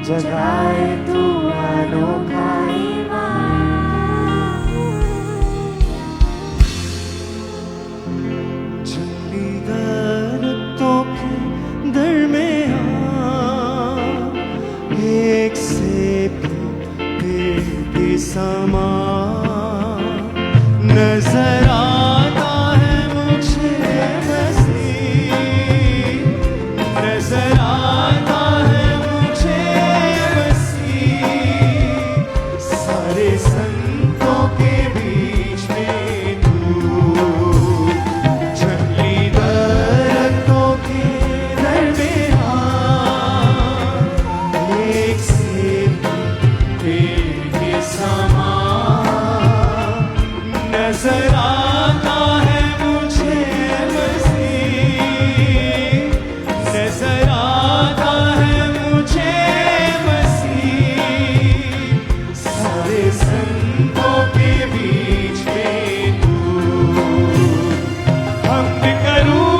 जगाए तू अनोखा ईमान। जंगली दरख्तों के दरमियां एक सेब पेड़ के समान नजर आता है मुझे मसीह, नजर आता है मुझे मसीह। सारे संतों के बीच में तू जंगली दरख्तों के दरमियां एक सेब पेड़ के समान नजर आता है मुझे मसीह, नजर आता है मुझे मसीह। सारे संतों के बीच में तू हमद करूं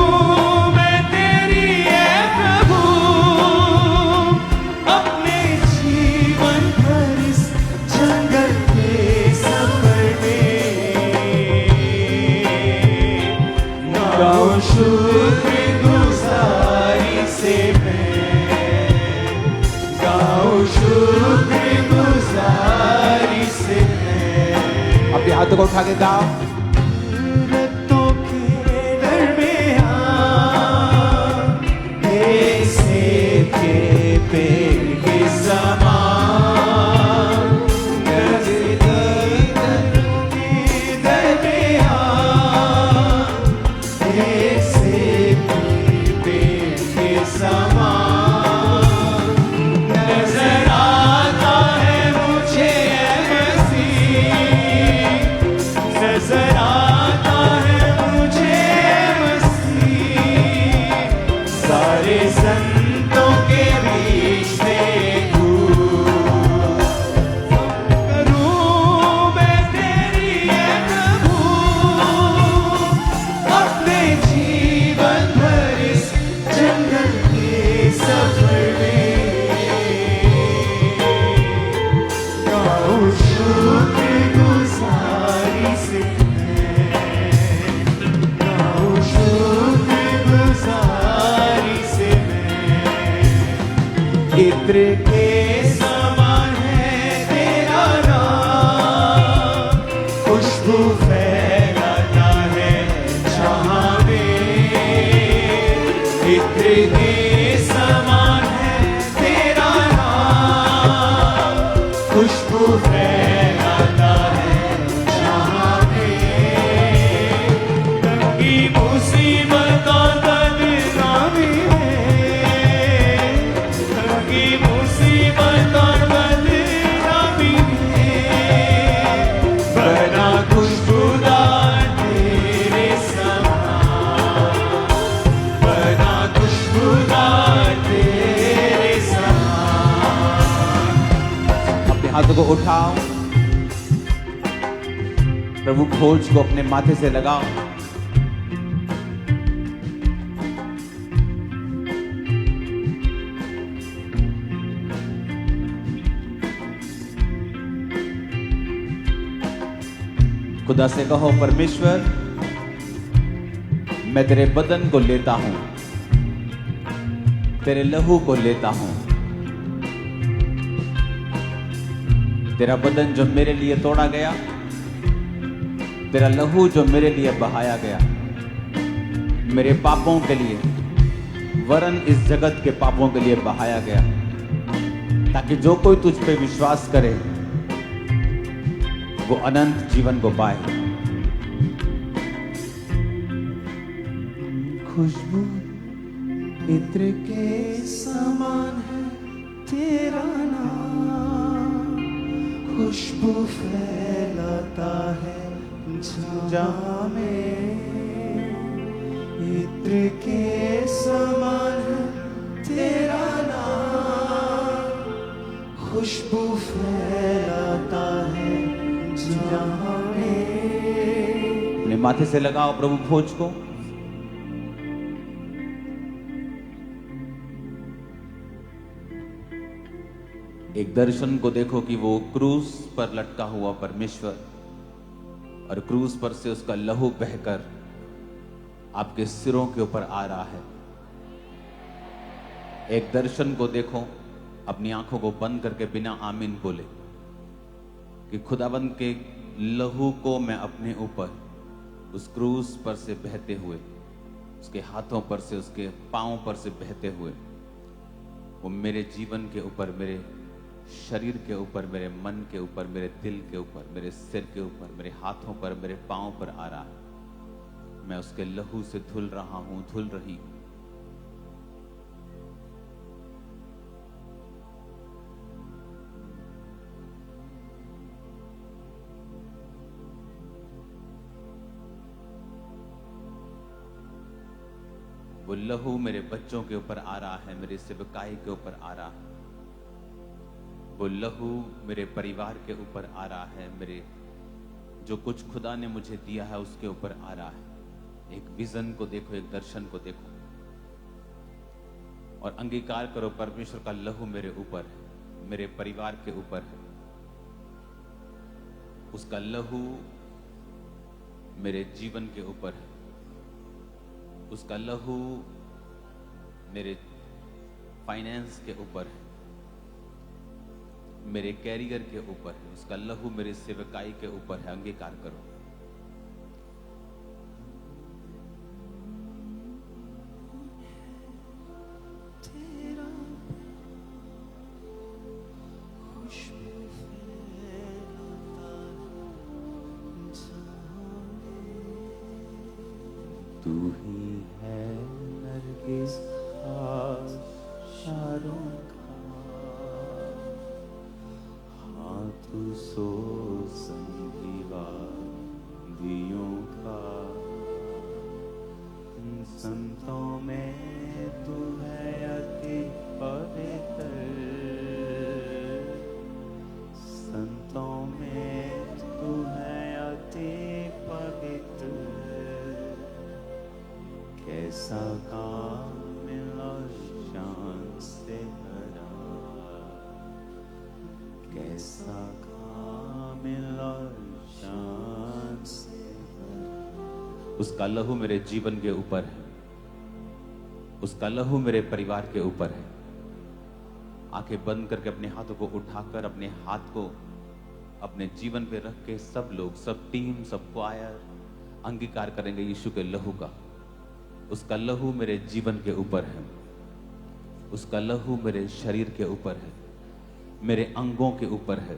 मैं तेरी है प्रभु, अपने जीवन भर इस जंगल के सफर में गाऊं शुक्रगुजारी से मैं, गाऊं शुक्रगुजारी से मैं। अपने हाथों को उठा के गाओ। रत्तों के दरमियां एक सेब के पेड़ के समान दरख्तों के दरमियां एक सेब के पेड़ के समान नजर आता है मुझे मसीह, नजर आता है मुझे मसीह। सारे संतों के बीच में तू करूं मैं तेरी है प्रभु, अपने जीवन भर इस जंगल के सफर में गाऊं शुक्रगुजारी से मैं, गाऊं शुक्रगुजारी से मैं। इत्र के समान है तेरा नाम, खुशबू फैलाता है जहां में। इत्र के समान है तेरा नाम, खुशबू फैलाता है जहां में। तंगी मुसीबतों बदनामी है, तंगी मुसीबतों बदनामी है। बना खुशबूदार तेरे समान, बना खुशबूदार तेरे समान। अपने हाथों को उठाओ, प्रभु खोज को अपने माथे से लगाओ। खुदा से कहो, परमेश्वर मैं तेरे बदन को लेता हूं, तेरे लहू को लेता हूं। तेरा बदन जो मेरे लिए तोड़ा गया, तेरा लहू जो मेरे लिए बहाया गया, मेरे पापों के लिए, वरन इस जगत के पापों के लिए बहाया गया, ताकि जो कोई तुझ पे विश्वास करे वो अनंत जीवन को पाए। खुशबू इत्र के समान है तेरा नाम, खुशबू फैलाता है जहां में। इत्र के समान है तेरा नाम, खुशबू फैलाता है जहां में। अपने माथे से लगाओ प्रभु खोज को। एक दर्शन को देखो कि वो क्रूस पर लटका हुआ परमेश्वर और क्रूस पर से उसका लहू बहकर आपके सिरों के ऊपर आ रहा है। एक दर्शन को देखो, अपनी आंखों को बंद करके बिना आमीन बोले कि खुदाबंद के लहू को मैं अपने ऊपर उस क्रूस पर से बहते हुए, उसके हाथों पर से, उसके पांवों पर से बहते हुए वो मेरे जीवन के ऊपर, मेरे शरीर के ऊपर, मेरे मन के ऊपर, मेरे दिल के ऊपर, मेरे सिर के ऊपर, मेरे हाथों पर, मेरे पांवों पर आ रहा है। मैं उसके लहू से धुल रहा हूं, धुल रही हूं। वो लहू मेरे बच्चों के ऊपर आ रहा है, मेरे सेवकाई के ऊपर आ रहा है। वो लहू मेरे परिवार के ऊपर आ रहा है, मेरे जो कुछ खुदा ने मुझे दिया है उसके ऊपर आ रहा है। एक विजन को देखो, एक दर्शन को देखो और अंगीकार करो, परमेश्वर का लहू मेरे ऊपर है, मेरे परिवार के ऊपर है। उसका लहू मेरे जीवन के ऊपर है। उसका लहू मेरे फाइनेंस के ऊपर है, मेरे कैरियर के ऊपर है। उसका लहू मेरे सेवकाई के ऊपर है। अंगीकार करो। तू ही है नरगिस खास शारों का, हाँ तू सो संगीवा दियों का। संतों में तू है अति पवित्र, संतों में तू है अति पवित्र। कैसा कामिल और शान से भरा, कैसा कामिल और शान से भरा। उसका लहू मेरे जीवन के ऊपर है। उसका लहू मेरे परिवार के ऊपर है। आंखें बंद करके अपने हाथों को उठाकर, अपने हाथ को अपने जीवन पे रख के सब लोग, सब टीम, सब क्वायर अंगीकार करेंगे यीशु के लहू का। उसका लहू मेरे जीवन के ऊपर है। उसका लहू मेरे शरीर के ऊपर है, मेरे अंगों के ऊपर है।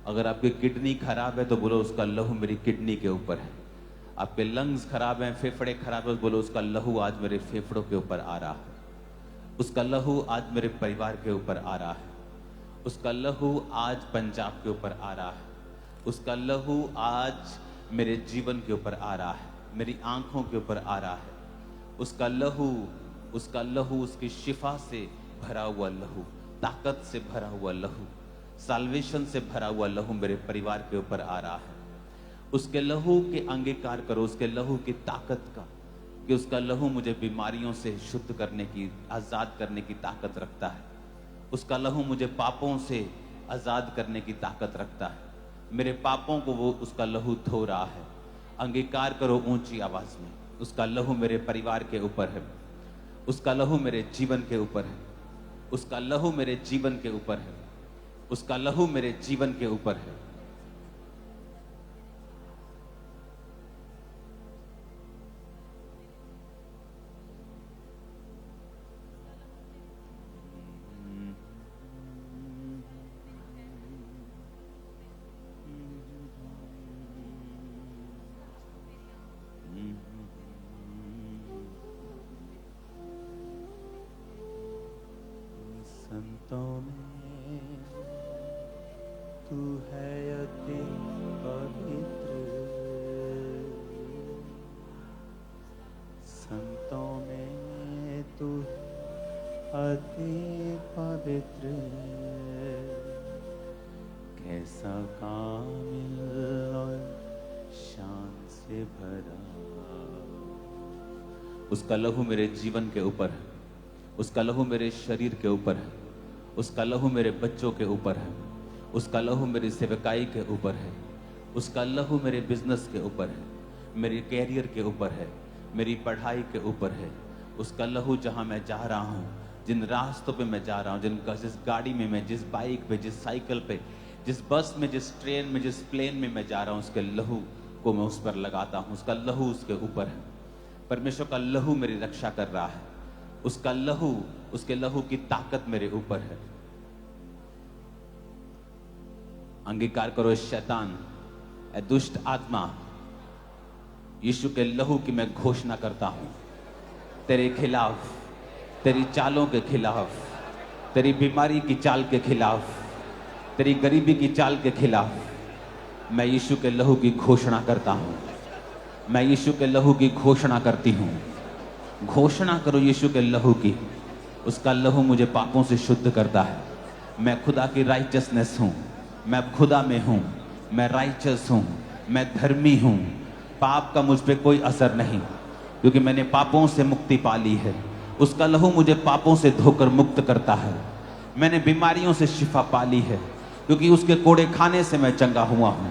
अगर आपकी किडनी खराब है तो बोलो उसका लहू मेरी किडनी के ऊपर है। आपके लंग्स खराब हैं, फेफड़े खराब है तो बोलो उसका लहू आज मेरे फेफड़ों के ऊपर आ रहा है। उसका लहू आज मेरे परिवार के ऊपर आ रहा है। उसका लहू आज पंजाब के ऊपर आ रहा है। उसका लहू आज मेरे जीवन के ऊपर आ रहा है, मेरी आंखों के ऊपर आ रहा है। उसका लहू उसकी शिफा से भरा हुआ लहू, ताकत से भरा हुआ लहू, साल्वेशन से भरा हुआ लहू मेरे परिवार के ऊपर आ रहा है। उसके लहू के अंगीकार करो, उसके लहू की ताकत का, कि उसका लहू मुझे बीमारियों से शुद्ध करने की, आजाद करने की ताकत रखता है। उसका लहू मुझे पापों से आजाद करने की ताकत रखता है। मेरे पापों को वो उसका लहू धो रहा है। अंगीकार करो ऊंची आवाज में, उसका लहू मेरे परिवार के ऊपर है। उसका लहू मेरे जीवन के ऊपर है। उसका लहू मेरे जीवन के ऊपर है। उसका लहू मेरे जीवन के ऊपर है। संतों में तू है अति पवित्र, संतों में तू अति पवित्र। कैसा कामिल और शान से भरा। उसका लहू मेरे जीवन के ऊपर है। उसका लहू मेरे शरीर के ऊपर है। उसका लहू मेरे बच्चों के ऊपर है, उसका लहू मेरी सेवकाई के ऊपर है, उसका लहू मेरे बिजनेस के ऊपर है, मेरे कैरियर के ऊपर है, मेरी पढ़ाई के ऊपर है। उसका लहू जहां मैं जा रहा हूं, जिन रास्तों पे मैं जा रहा हूं, जिस गाड़ी में मैं, जिस बाइक पे, जिस साइकिल पे, जिस बस में, जिस ट्रेन में, जिस प्लेन में मैं जा रहा हूं, उसके लहू को मैं उस पर लगाता हूं। उसका लहू उसके ऊपर है। परमेश्वर का लहू मेरी रक्षा कर रहा है। उसका लहू, उसके लहू की ताकत मेरे ऊपर है। अंगीकार करो शैतान, ए दुष्ट आत्मा, यीशु के लहू की मैं घोषणा करता हूं तेरे खिलाफ, तेरी चालों के खिलाफ, तेरी बीमारी की चाल के खिलाफ, तेरी गरीबी की चाल के खिलाफ मैं यीशु के लहू की घोषणा करता हूं। मैं यीशु के लहू की घोषणा करती हूं। घोषणा करो यीशु के लहू की। उसका लहू मुझे पापों से शुद्ध करता है। मैं खुदा की राइचसनेस हूं। मैं खुदा में हूं। मैं राइचस हूं। मैं धर्मी हूं। पाप का मुझ पे कोई असर नहीं, क्योंकि मैंने पापों से मुक्ति पा ली है। उसका लहू मुझे पापों से धोकर मुक्त करता है। मैंने बीमारियों से शिफा पा ली है, क्योंकि उसके कोड़े खाने से मैं चंगा हुआ हूं।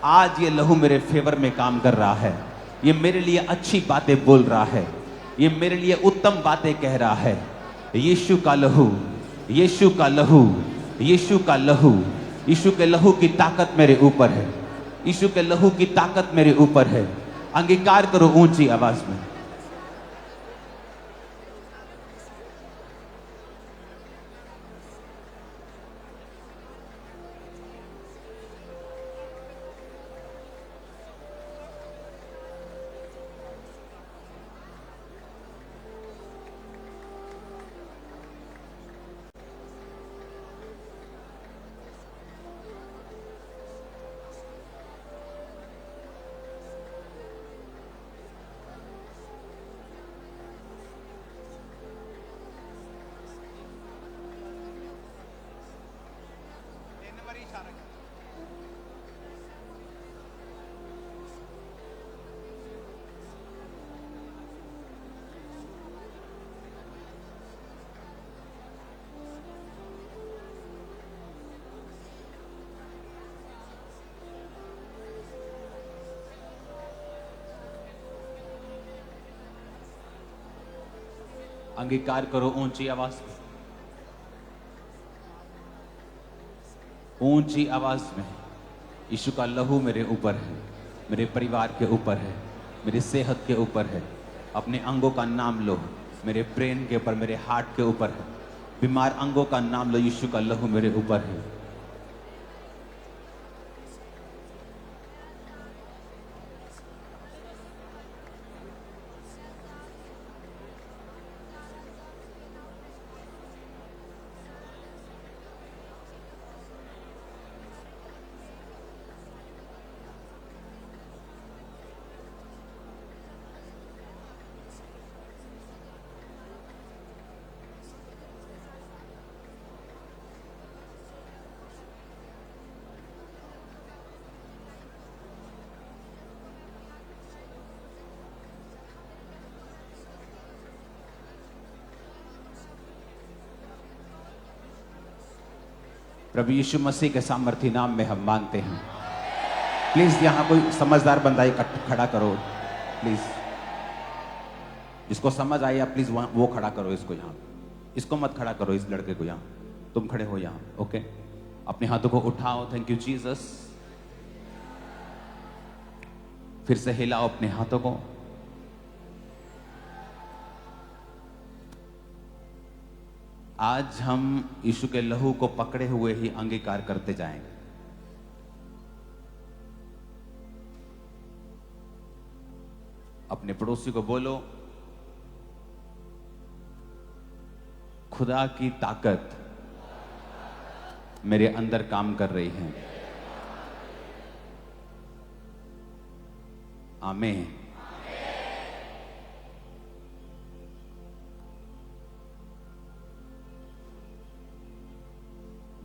आज ये लहू मेरे फेवर में काम कर रहा है। ये मेरे लिए अच्छी बातें बोल रहा है। ये मेरे लिए उत्तम बातें कह रहा है। यीशु का लहू, यीशु का लहू, यीशु का लहू, यीशु के लहू की ताकत मेरे ऊपर है। यीशु के लहू की ताकत मेरे ऊपर है। अंगीकार करो ऊंची आवाज में। अंगीकार करो ऊंची आवाज में, ऊंची आवाज में। यीशु का लहू मेरे ऊपर है, मेरे परिवार के ऊपर है, मेरी सेहत के ऊपर है। अपने अंगों का नाम लो। मेरे ब्रेन के ऊपर, मेरे हार्ट के ऊपर है। बीमार अंगों का नाम लो। यीशु का लहू मेरे ऊपर है। प्रभु यीशु मसीह के सामर्थी नाम में हम मांगते हैं। प्लीज यहां कोई समझदार बंदा खड़ा करो प्लीज। जिसको समझ आई आप प्लीज वो खड़ा करो। इसको यहां, इसको मत खड़ा करो, इस लड़के को। यहां तुम खड़े हो यहां, ओके। अपने हाथों को उठाओ। Thank you Jesus. फिर से हिलाओ अपने हाथों को। आज हम यीशु के लहू को पकड़े हुए ही अंगीकार करते जाएंगे। अपने पड़ोसी को बोलो, खुदा की ताकत मेरे अंदर काम कर रही है। आमीन।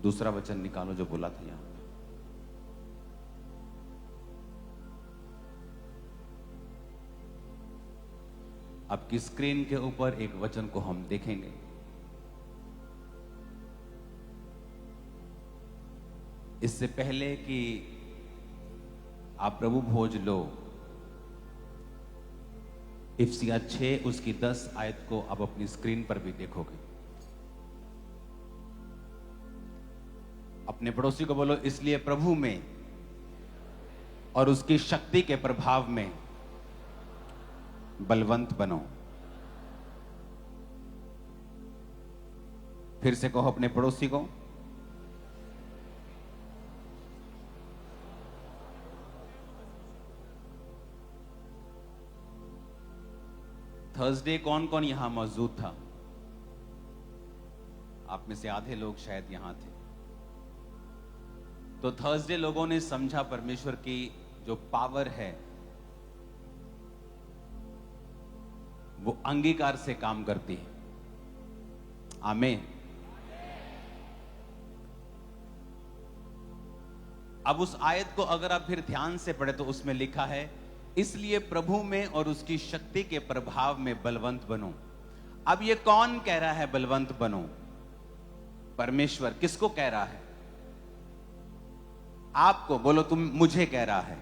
दूसरा वचन निकालो जो बोला था यहां पे। आपकी स्क्रीन के ऊपर एक वचन को हम देखेंगे। इससे पहले कि आप प्रभु भोज लो, इफिसियाँ 6 उसकी 10 आयत को आप अपनी स्क्रीन पर भी देखोगे। अपने पड़ोसी को बोलो, इसलिए प्रभु में और उसकी शक्ति के प्रभाव में बलवंत बनो। फिर से कहो अपने पड़ोसी को, थर्सडे कौन कौन यहां मौजूद था? आप में से आधे लोग शायद यहां थे। तो थर्सडे लोगों ने समझा परमेश्वर की जो पावर है वो अंगीकार से काम करती है। आमीन। अब उस आयत को अगर आप फिर ध्यान से पढ़े तो उसमें लिखा है, इसलिए प्रभु में और उसकी शक्ति के प्रभाव में बलवंत बनो। अब ये कौन कह रहा है बलवंत बनो? परमेश्वर। किसको कह रहा है? आपको। बोलो, तुम मुझे कह रहा है।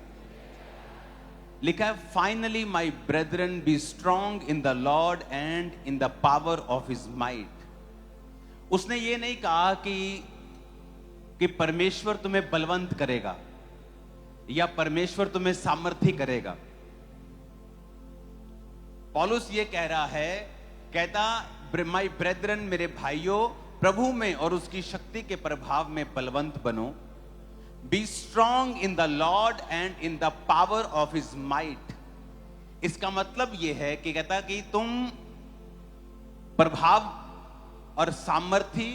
लिखा है, finally my brethren be strong in the Lord and in the power of his might. उसने ये नहीं कहा कि परमेश्वर तुम्हें बलवंत करेगा या परमेश्वर तुम्हें सामर्थी करेगा। पौलुस ये कह रहा है, कहता, माई ब्रेदरन, मेरे भाइयों, प्रभु में और उसकी शक्ति के प्रभाव में बलवंत बनो। Be strong in the Lord and in the power of his might. इसका मतलब यह है कि कहता कि तुम प्रभाव और सामर्थी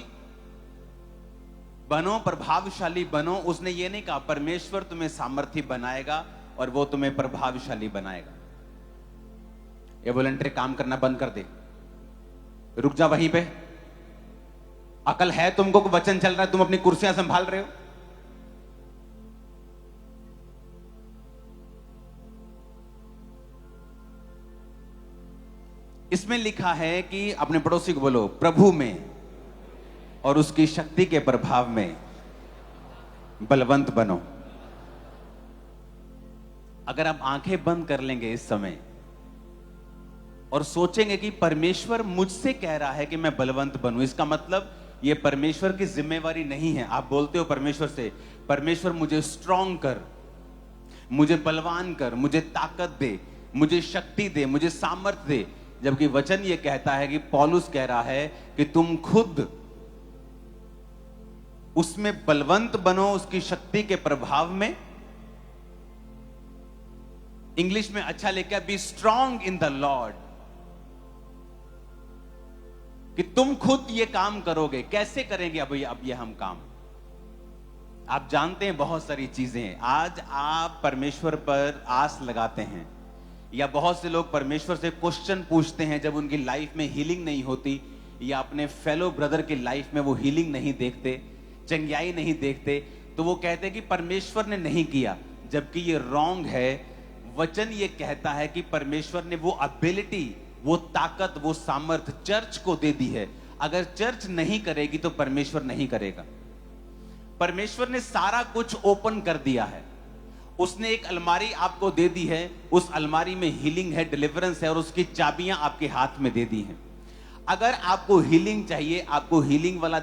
बनो, प्रभावशाली बनो। उसने ये नहीं कहा परमेश्वर तुम्हें सामर्थी बनाएगा और वो तुम्हें प्रभावशाली बनाएगा। ये वॉलंटरी काम करना बंद कर दे, रुक जा वहीं पे। अकल है तुमको? वचन चल रहा है, तुम अपनी कुर्सियां संभाल रहे हो। इसमें लिखा है कि अपने पड़ोसी को बोलो, प्रभु में और उसकी शक्ति के प्रभाव में बलवंत बनो। अगर आप आंखें बंद कर लेंगे इस समय और सोचेंगे कि परमेश्वर मुझसे कह रहा है कि मैं बलवंत बनूं, इसका मतलब यह परमेश्वर की जिम्मेवारी नहीं है। आप बोलते हो परमेश्वर से, परमेश्वर मुझे स्ट्रांग कर, मुझे बलवान कर, मुझे ताकत दे, मुझे शक्ति दे, मुझे सामर्थ्य दे। जबकि वचन यह कहता है कि पौलुस कह रहा है कि तुम खुद उसमें बलवंत बनो, उसकी शक्ति के प्रभाव में। इंग्लिश में अच्छा लिखा है, B strong in the Lord. कि तुम खुद ये काम करोगे। कैसे करेंगे अब ये हम काम? आप जानते हैं बहुत सारी चीजें। आज आप परमेश्वर पर आस लगाते हैं, या बहुत से लोग परमेश्वर से क्वेश्चन पूछते हैं जब उनकी लाइफ में हीलिंग नहीं होती, या अपने फेलो ब्रदर की लाइफ में वो हीलिंग नहीं देखते, चंगाई नहीं देखते, तो वो कहते हैं कि परमेश्वर ने नहीं किया। जबकि ये रॉन्ग है। वचन ये कहता है कि परमेश्वर ने वो एबिलिटी, वो ताकत, वो सामर्थ चर्च को दे दी है। अगर चर्च नहीं करेगी तो परमेश्वर नहीं करेगा। परमेश्वर ने सारा कुछ ओपन कर दिया है। उसने एक अलमारी आपको दे दी है, उस अलमारी में हीलिंग है, डिलीवरेंस है, और उसकी चाबियां आपके हाथ में दे दी हैं। अगर आपको हीलिंग चाहिए, आपको हीलिंग वाला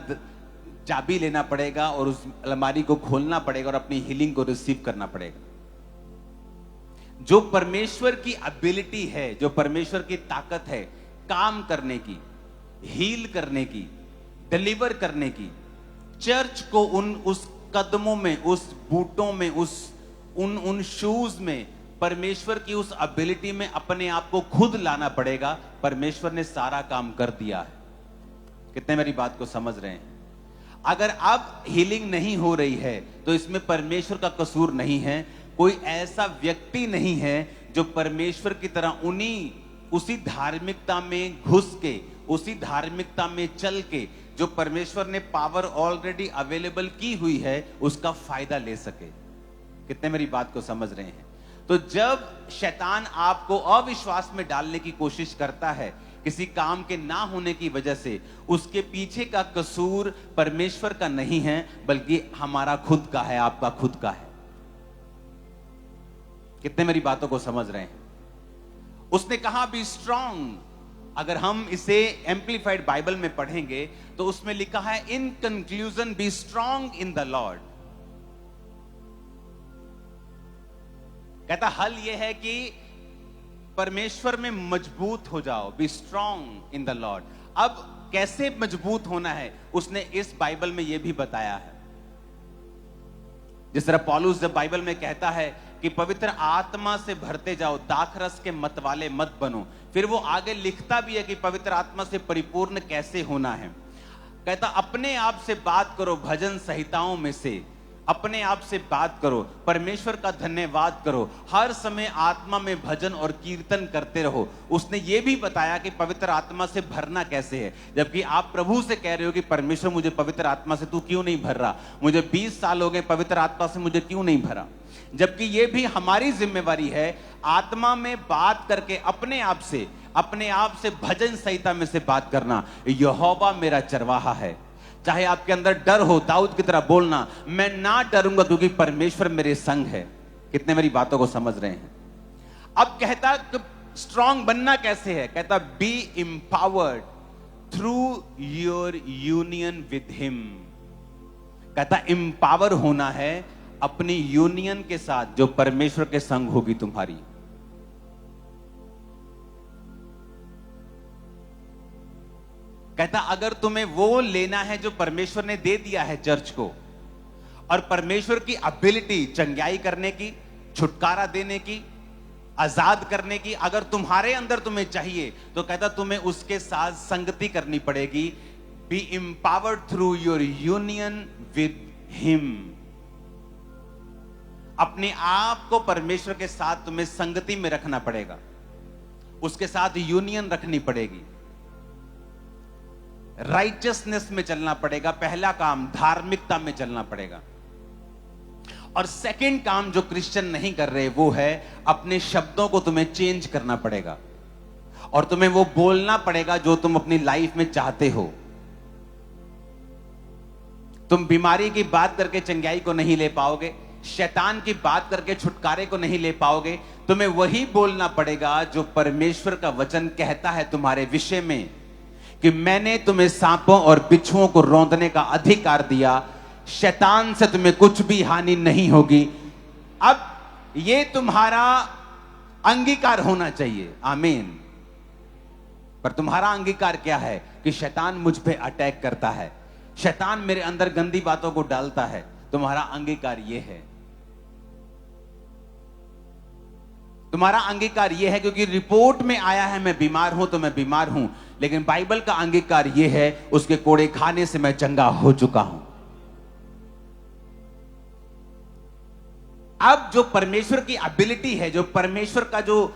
चाबी लेना पड़ेगा और उस अलमारी को खोलना पड़ेगा और अपनी हीलिंग को रिसीव करना पड़ेगा। जो परमेश्वर की एबिलिटी है, जो परमेश्वर की ताकत है काम करने की, हील करने की, डिलीवर करने की, चर्च को उस कदमों में, उस बूटों में, उन शूज में, परमेश्वर की उस एबिलिटी में अपने आप को खुद लाना पड़ेगा। परमेश्वर ने सारा काम कर दिया है। कितने मेरी बात को समझ रहे हैं? अगर अब हीलिंग नहीं हो रही है तो इसमें परमेश्वर का कसूर नहीं है। कोई ऐसा व्यक्ति नहीं है जो परमेश्वर की तरह उसी धार्मिकता में घुस के, उसी धार्मिकता में चल के, जो परमेश्वर ने पावर ऑलरेडी अवेलेबल की हुई है, उसका फायदा ले सके। कितने मेरी बात को समझ रहे हैं? तो जब शैतान आपको अविश्वास में डालने की कोशिश करता है कि किसी काम के ना होने की वजह से, उसके पीछे का कसूर परमेश्वर का नहीं है, बल्कि हमारा खुद का है, आपका खुद का है। कितने मेरी बातों को समझ रहे हैं? उसने कहा बी स्ट्रांग। अगर हम इसे एम्पलीफाइड बाइबल में पढ़ेंगे तो उसमें लिखा है in conclusion B strong in the Lord. कहता हल यह है कि परमेश्वर में मजबूत हो जाओ, B strong in the Lord. अब कैसे मजबूत होना है उसने इस बाइबल में यह भी बताया है। जिस तरह पौलुस जब बाइबल में कहता है कि पवित्र आत्मा से भरते जाओ, दाखरस के मतवाले मत बनो, फिर वो आगे लिखता भी है कि पवित्र आत्मा से परिपूर्ण कैसे होना है। कहता अपने आप से बात करो भजन संहिताओं में से, अपने आप से बात करो, परमेश्वर का धन्यवाद करो, हर समय आत्मा में भजन और कीर्तन करते रहो। उसने ये भी बताया कि पवित्र आत्मा से भरना कैसे है। जबकि आप प्रभु से कह रहे हो कि परमेश्वर मुझे पवित्र आत्मा से तू क्यों नहीं भर रहा, मुझे 20 साल हो गए पवित्र आत्मा से मुझे क्यों नहीं भरा। जबकि ये भी हमारी जिम्मेवारी है आत्मा में बात करके अपने आप से भजन संहिता में से बात करना। यहोवा मेरा चरवाहा है। चाहे आपके अंदर डर हो, दाऊद की तरह बोलना, मैं ना डरूंगा क्योंकि परमेश्वर मेरे संग है। कितने मेरी बातों को समझ रहे हैं? अब कहता स्ट्रांग बनना कैसे है? कहता B empowered through your union with him. कहता एम्पावर होना है अपनी यूनियन के साथ जो परमेश्वर के संग होगी तुम्हारी। कहता अगर तुम्हें वो लेना है जो परमेश्वर ने दे दिया है चर्च को, और परमेश्वर की एबिलिटी चंगाई करने की, छुटकारा देने की, आजाद करने की अगर तुम्हारे अंदर तुम्हें चाहिए, तो कहता तुम्हें उसके साथ संगति करनी पड़ेगी। B empowered through your union with him. अपने आप को परमेश्वर के साथ तुम्हें संगति में रखना पड़ेगा, उसके साथ यूनियन रखनी पड़ेगी, राइचियसनेस में चलना पड़ेगा। पहला काम धार्मिकता में चलना पड़ेगा। और सेकंड काम जो क्रिश्चियन नहीं कर रहे वो है अपने शब्दों को तुम्हें चेंज करना पड़ेगा और तुम्हें वो बोलना पड़ेगा जो तुम अपनी लाइफ में चाहते हो। तुम बीमारी की बात करके चंगाई को नहीं ले पाओगे, शैतान की बात करके छुटकारे को नहीं ले पाओगे। तुम्हें वही बोलना पड़ेगा जो परमेश्वर का वचन कहता है तुम्हारे विषय में, कि मैंने तुम्हें सांपों और बिच्छुओं को रौंदने का अधिकार दिया, शैतान से तुम्हें कुछ भी हानि नहीं होगी। अब ये तुम्हारा अंगीकार होना चाहिए। आमीन। पर तुम्हारा अंगीकार क्या है? कि शैतान मुझ पे अटैक करता है, शैतान मेरे अंदर गंदी बातों को डालता है। तुम्हारा अंगीकार यह है, तुम्हारा अंगीकार यह है, क्योंकि रिपोर्ट में आया है मैं बीमार हूं तो मैं बीमार हूं, लेकिन बाइबल का अंगीकार यह है उसके कोड़े खाने से मैं चंगा हो चुका हूं। अब जो परमेश्वर की एबिलिटी है, जो परमेश्वर का जो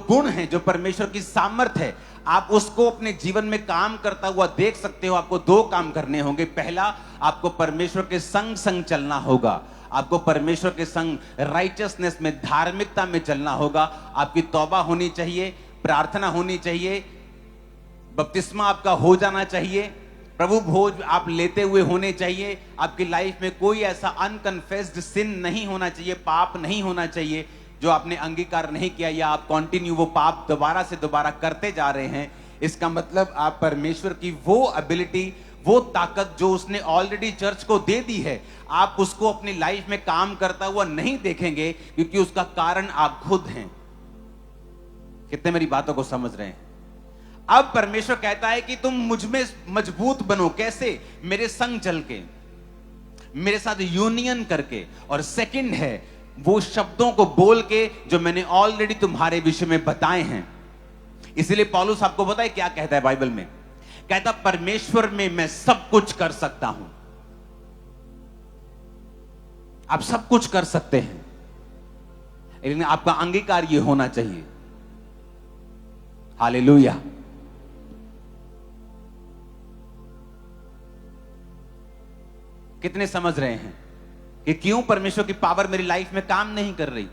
गुण है, जो परमेश्वर की सामर्थ्य है, आप उसको अपने जीवन में काम करता हुआ देख सकते हो। आपको दो काम करने होंगे। पहला, आपको परमेश्वर के संग संग चलना होगा। आपको परमेश्वर के संग राइचियसनेस में, धार्मिकता में चलना होगा। आपकी तौबा होनी चाहिए, प्रार्थना होनी चाहिए, बपतिस्मा आपका हो जाना चाहिए, प्रभु भोज आप लेते हुए होने चाहिए। आपकी लाइफ में कोई ऐसा अनकन्फेस्ड सिन नहीं होना चाहिए, पाप नहीं होना चाहिए जो आपने अंगीकार नहीं किया, या आप कंटिन्यू वो पाप दोबारा से दोबारा करते जा रहे हैं। इसका मतलब आप परमेश्वर की वो एबिलिटी, वो ताकत जो उसने ऑलरेडी चर्च को दे दी है, आप उसको अपनी लाइफ में काम करता हुआ नहीं देखेंगे, क्योंकि उसका कारण आप खुद हैं। कितने मेरी बातों को समझ रहे हैं? अब परमेश्वर कहता है कि तुम मुझ में मजबूत बनो। कैसे? मेरे संग चल के, मेरे साथ यूनियन करके। और सेकंड है वो शब्दों को बोल के जो मैंने ऑलरेडी तुम्हारे विषय में बताए हैं। इसलिए पौलुस आपको पता है क्या कहता है बाइबल में? कहता परमेश्वर में मैं सब कुछ कर सकता हूं। आप सब कुछ कर सकते हैं, लेकिन आपका अंगीकार यह होना चाहिए। हालेलुया। कितने समझ रहे हैं कि क्यों परमेश्वर की पावर मेरी लाइफ में काम नहीं कर रही?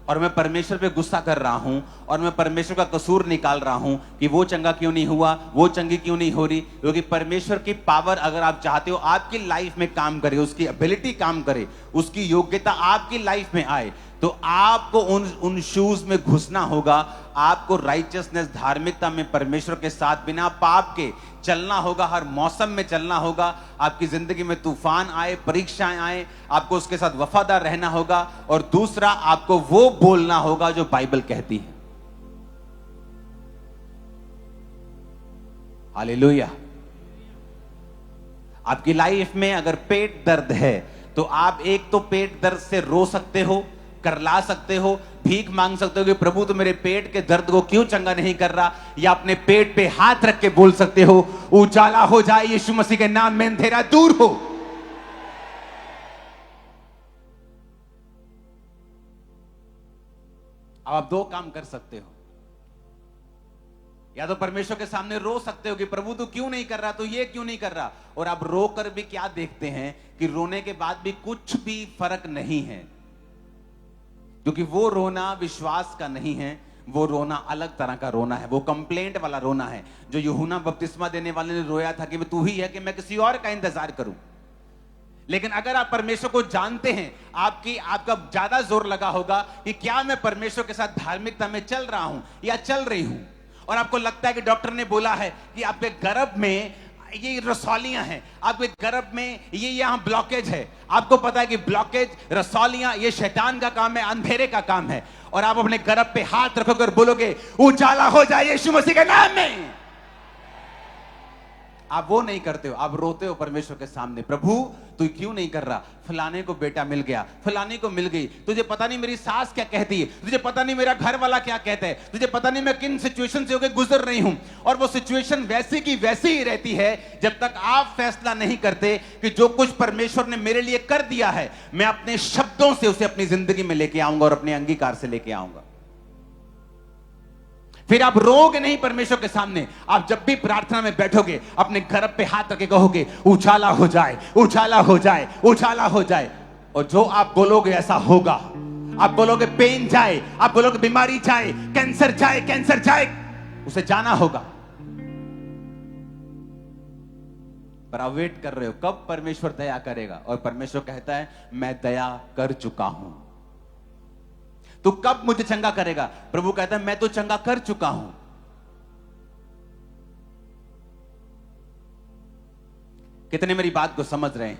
और मैं परमेश्वर पे गुस्सा कर रहा हूं और मैं परमेश्वर का कसूर निकाल रहा हूं कि वो चंगा क्यों नहीं हुआ, वो चंगी क्यों नहीं हो रही, क्योंकि परमेश्वर की पावर अगर आप चाहते हो आपकी लाइफ में काम करे, उसकी एबिलिटी काम करे, उसकी योग्यता आपकी लाइफ में आए, तो आपको उन शूज में घुसना होगा। आपको राइचियसनेस, धार्मिकता में परमेश्वर के साथ बिना पाप के चलना होगा। हर मौसम में चलना होगा। आपकी जिंदगी में तूफान आए, परीक्षाएं आए, आपको उसके साथ वफादार रहना होगा। और दूसरा, आपको वो बोलना होगा जो बाइबल कहती है। हालेलुया। आपकी लाइफ में अगर पेट दर्द है तो आप एक तो पेट दर्द से रो सकते हो, करला सकते हो, भीख मांग सकते हो कि प्रभु तो मेरे पेट के दर्द को क्यों चंगा नहीं कर रहा, या अपने पेट पे हाथ रख के बोल सकते हो, उजाला हो जाए यीशु मसीह के नाम में, अंधेरा दूर हो। अब आप दो काम कर सकते हो। या तो परमेश्वर के सामने रो सकते हो कि प्रभु तू क्यों नहीं कर रहा, तो ये क्यों नहीं कर रहा, और आप रो कर भी क्या देखते हैं कि रोने के बाद भी कुछ भी फर्क नहीं है, क्योंकि वो रोना विश्वास का नहीं है, वो रोना अलग तरह का रोना है, वो कंप्लेंट वाला रोना है, जो यूहन्ना बपतिस्मा देने वाले ने रोया था कि तू ही है कि मैं किसी और का इंतजार करूं। लेकिन अगर आप परमेश्वर को जानते हैं, आपका ज्यादा जोर लगा होगा कि क्या मैं परमेश्वर के साथ धार्मिकता में चल रहा हूं या चल रही हूं। और आपको लगता है कि डॉक्टर ने बोला है कि आपके गर्भ में ये रसौलियां हैं, आपके गर्भ में ये यहां ब्लॉकेज है। आपको पता है कि ब्लॉकेज, रसौलियां, ये शैतान का काम है, अंधेरे का काम है। और आप अपने गर्भ पे हाथ रखोगे और बोलोगे उजाला हो जाए यीशु मसीह के नाम में। आप वो नहीं करते हो, आप रोते हो परमेश्वर के सामने, प्रभु तू क्यों नहीं कर रहा, फलाने को बेटा मिल गया, फलाने को मिल गई, तुझे पता नहीं मेरी सास क्या कहती है, तुझे पता नहीं मेरा घर वाला क्या कहता है, तुझे पता नहीं मैं किन सिचुएशन से होकर गुजर रही हूं। और वो सिचुएशन वैसी की वैसी ही रहती है जब तक आप फैसला नहीं करते कि जो कुछ परमेश्वर ने मेरे लिए कर दिया है, मैं अपने शब्दों से उसे अपनी जिंदगी में लेके आऊंगा और अपने अंगीकार से लेके आऊंगा। फिर आप रोगे नहीं परमेश्वर के सामने। आप जब भी प्रार्थना में बैठोगे, अपने गर्भ पे हाथ रख के कहोगे उछाला हो जाए, उछाला हो जाए, उछाला हो जाए। और जो आप बोलोगे ऐसा होगा। आप बोलोगे पेन जाए, आप बोलोगे बीमारी जाए, कैंसर जाए, कैंसर जाए, उसे जाना होगा। पर आप वेट कर रहे हो कब परमेश्वर दया करेगा, और परमेश्वर कहता है मैं दया कर चुका हूं, तो कब मुझे चंगा करेगा। प्रभु कहता है मैं तो चंगा कर चुका हूं। कितने मेरी बात को समझ रहे हैं।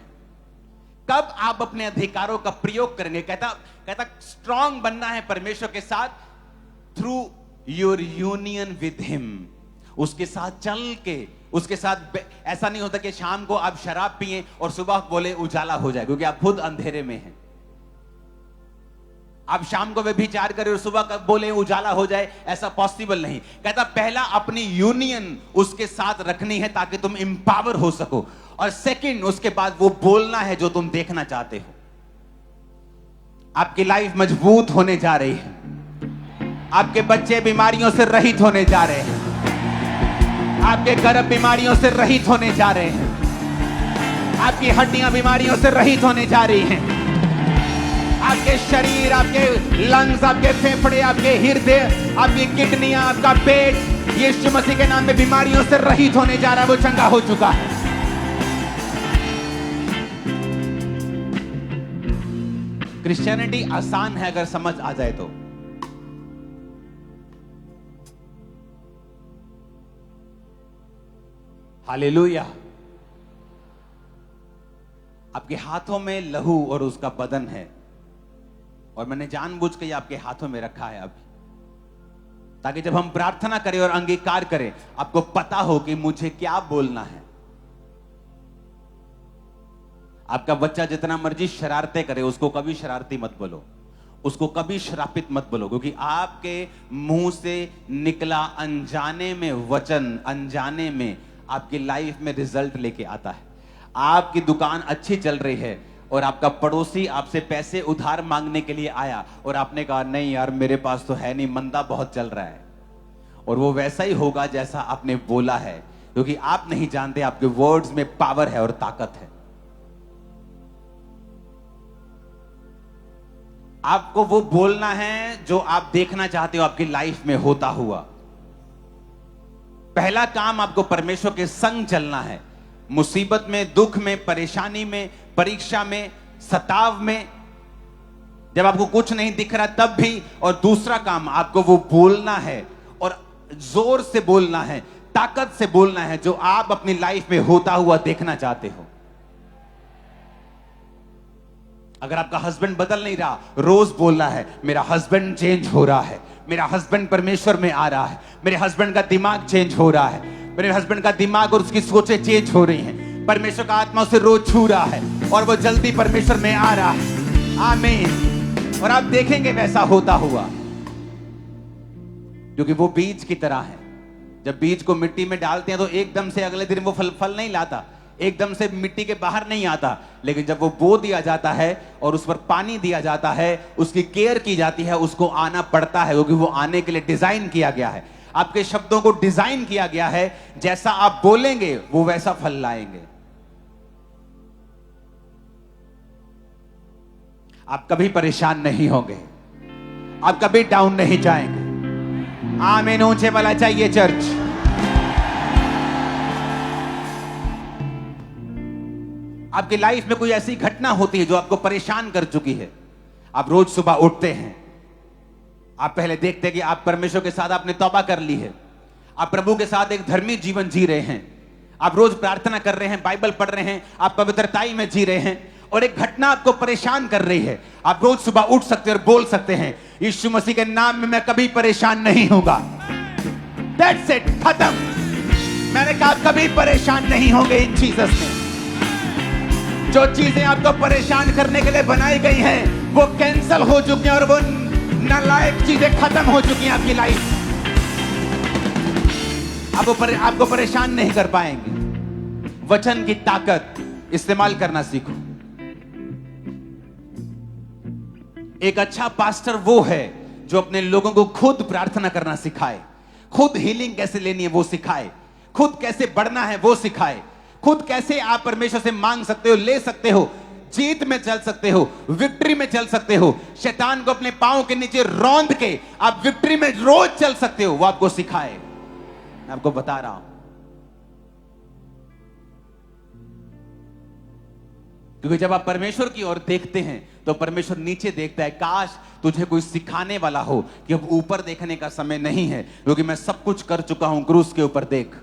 कब आप अपने अधिकारों का प्रयोग करेंगे। कहता स्ट्रांग बनना है परमेश्वर के साथ through your union with him. उसके साथ चल के, उसके साथ ऐसा नहीं होता कि शाम को आप शराब पिए और सुबह बोले उजाला हो जाए, क्योंकि आप खुद अंधेरे में हैं। आप शाम को व्यभिचार करें और सुबह बोले उजाला हो जाए, ऐसा पॉसिबल नहीं। कहता पहला अपनी यूनियन उसके साथ रखनी है ताकि तुम इंपावर हो सको, और सेकंड उसके बाद वो बोलना है जो तुम देखना चाहते हो। आपकी लाइफ मजबूत होने जा रही है, आपके बच्चे बीमारियों से रहित होने जा रहे हैं, आपके गर्भ बीमारियों से रहित होने जा रहे हैं, आपकी हड्डियां बीमारियों से रहित होने जा रही हैं, आपके शरीर, आपके लंग्स, आपके फेफड़े, आपके हृदय, आपकी किडनियां, आपका पेट यीशु मसीह के नाम में बीमारियों से रहित होने जा रहा है। वो चंगा हो चुका है। क्रिश्चियनिटी आसान है अगर समझ आ जाए तो। हालेलुया। आपके हाथों में लहू और उसका बदन है, और मैंने जानबूझ के आपके हाथों में रखा है अभी, ताकि जब हम प्रार्थना करें और अंगीकार करें, आपको पता हो कि मुझे क्या बोलना है। आपका बच्चा जितना मर्जी शरारतें करे, उसको कभी शरारती मत बोलो, उसको कभी श्रापित मत बोलो, क्योंकि आपके मुंह से निकला अनजाने में वचन, अनजाने में आपकी लाइफ में रिजल्ट लेके आता है। आपकी दुकान अच्छी चल रही है और आपका पड़ोसी आपसे पैसे उधार मांगने के लिए आया और आपने कहा नहीं यार मेरे पास तो है नहीं, मंदा बहुत चल रहा है, और वो वैसा ही होगा जैसा आपने बोला है, क्योंकि आप नहीं जानते आपके वर्ड्स में पावर है और ताकत है। आपको वो बोलना है जो आप देखना चाहते हो आपकी लाइफ में होता हुआ। पहला काम, आपको परमेश्वर के संग चलना है, मुसीबत में, दुख में, परेशानी में, परीक्षा में, सताव में, जब आपको कुछ नहीं दिख रहा तब भी। और दूसरा काम, आपको वो बोलना है और जोर से बोलना है, ताकत से बोलना है जो आप अपनी लाइफ में होता हुआ देखना चाहते हो। अगर आपका हस्बैंड बदल नहीं रहा, रोज बोलना है मेरा हस्बैंड चेंज हो रहा है, मेरा हस्बैंड परमेश्वर में आ रहा है, मेरे हस्बैंड का दिमाग चेंज हो रहा है, मेरे हस्बैंड का दिमाग और उसकी सोचें चेंज हो रही हैं, परमेश्वर का आत्मा उसे रोज छू रहा है और वो जल्दी परमेश्वर में आ रहा है। आमीन। और आप देखेंगे वैसा होता हुआ, क्योंकि वो बीज की तरह है। जब बीज को मिट्टी में डालते हैं तो एकदम से अगले दिन वो फल नहीं लाता, एकदम से मिट्टी के बाहर नहीं आता, लेकिन जब वो बो दिया जाता है और उस पर पानी दिया जाता है, उसकी केयर की जाती है, उसको आना पड़ता है, क्योंकि वो आने के लिए डिजाइन किया गया है। आपके शब्दों को डिजाइन किया गया है, जैसा आप बोलेंगे वो वैसा फल लाएंगे। आप कभी परेशान नहीं होंगे, आप कभी डाउन नहीं जाएंगे। आमीन। ऊंचे वाला चाहिए चर्च। आपकी लाइफ में कोई ऐसी घटना होती है जो आपको परेशान कर चुकी है। आप रोज सुबह उठते हैं, आप पहले देखते हैं कि आप परमेश्वर के साथ आपने तौबा कर ली है, आप प्रभु के साथ एक धर्मी जीवन जी रहे हैं, आप रोज प्रार्थना कर रहे हैं, बाइबल पढ़ रहे हैं, आप पवित्रताई में जी रहे हैं, और एक घटना आपको परेशान कर रही है। आप रोज सुबह उठ सकते हैं और बोल सकते हैं, यीशु मसीह के नाम में मैं कभी परेशान नहीं होगा। That's it, खत्म। मैंने कहा आप कभी परेशान नहीं होंगे इन जीसस में। जो चीजें आपको परेशान करने के लिए बनाई गई हैं वो कैंसल हो चुकी हैं और वो नालायक चीजें खत्म हो चुकी हैं आपकी लाइफ। आपको परेशान नहीं कर पाएंगे। वचन की ताकत इस्तेमाल करना सीखो। एक अच्छा पास्टर वो है जो अपने लोगों को खुद प्रार्थना करना सिखाए, खुद हीलिंग कैसे लेनी है वो सिखाए, खुद कैसे बढ़ना है वो सिखाए, खुद कैसे आप परमेश्वर से मांग सकते हो, ले सकते हो, जीत में चल सकते हो, विक्ट्री में चल सकते हो, शैतान को अपने पांव के नीचे रौंद के आप विक्ट्री में रोज चल सकते हो, वो आपको सिखाए। मैं आपको बता रहा हूं, क्योंकि जब आप परमेश्वर की ओर देखते हैं तो परमेश्वर नीचे देखता है। काश तुझे कोई सिखाने वाला हो कि अब ऊपर देखने का समय नहीं है, क्योंकि मैं सब कुछ कर चुका हूं, क्रूस के ऊपर देख।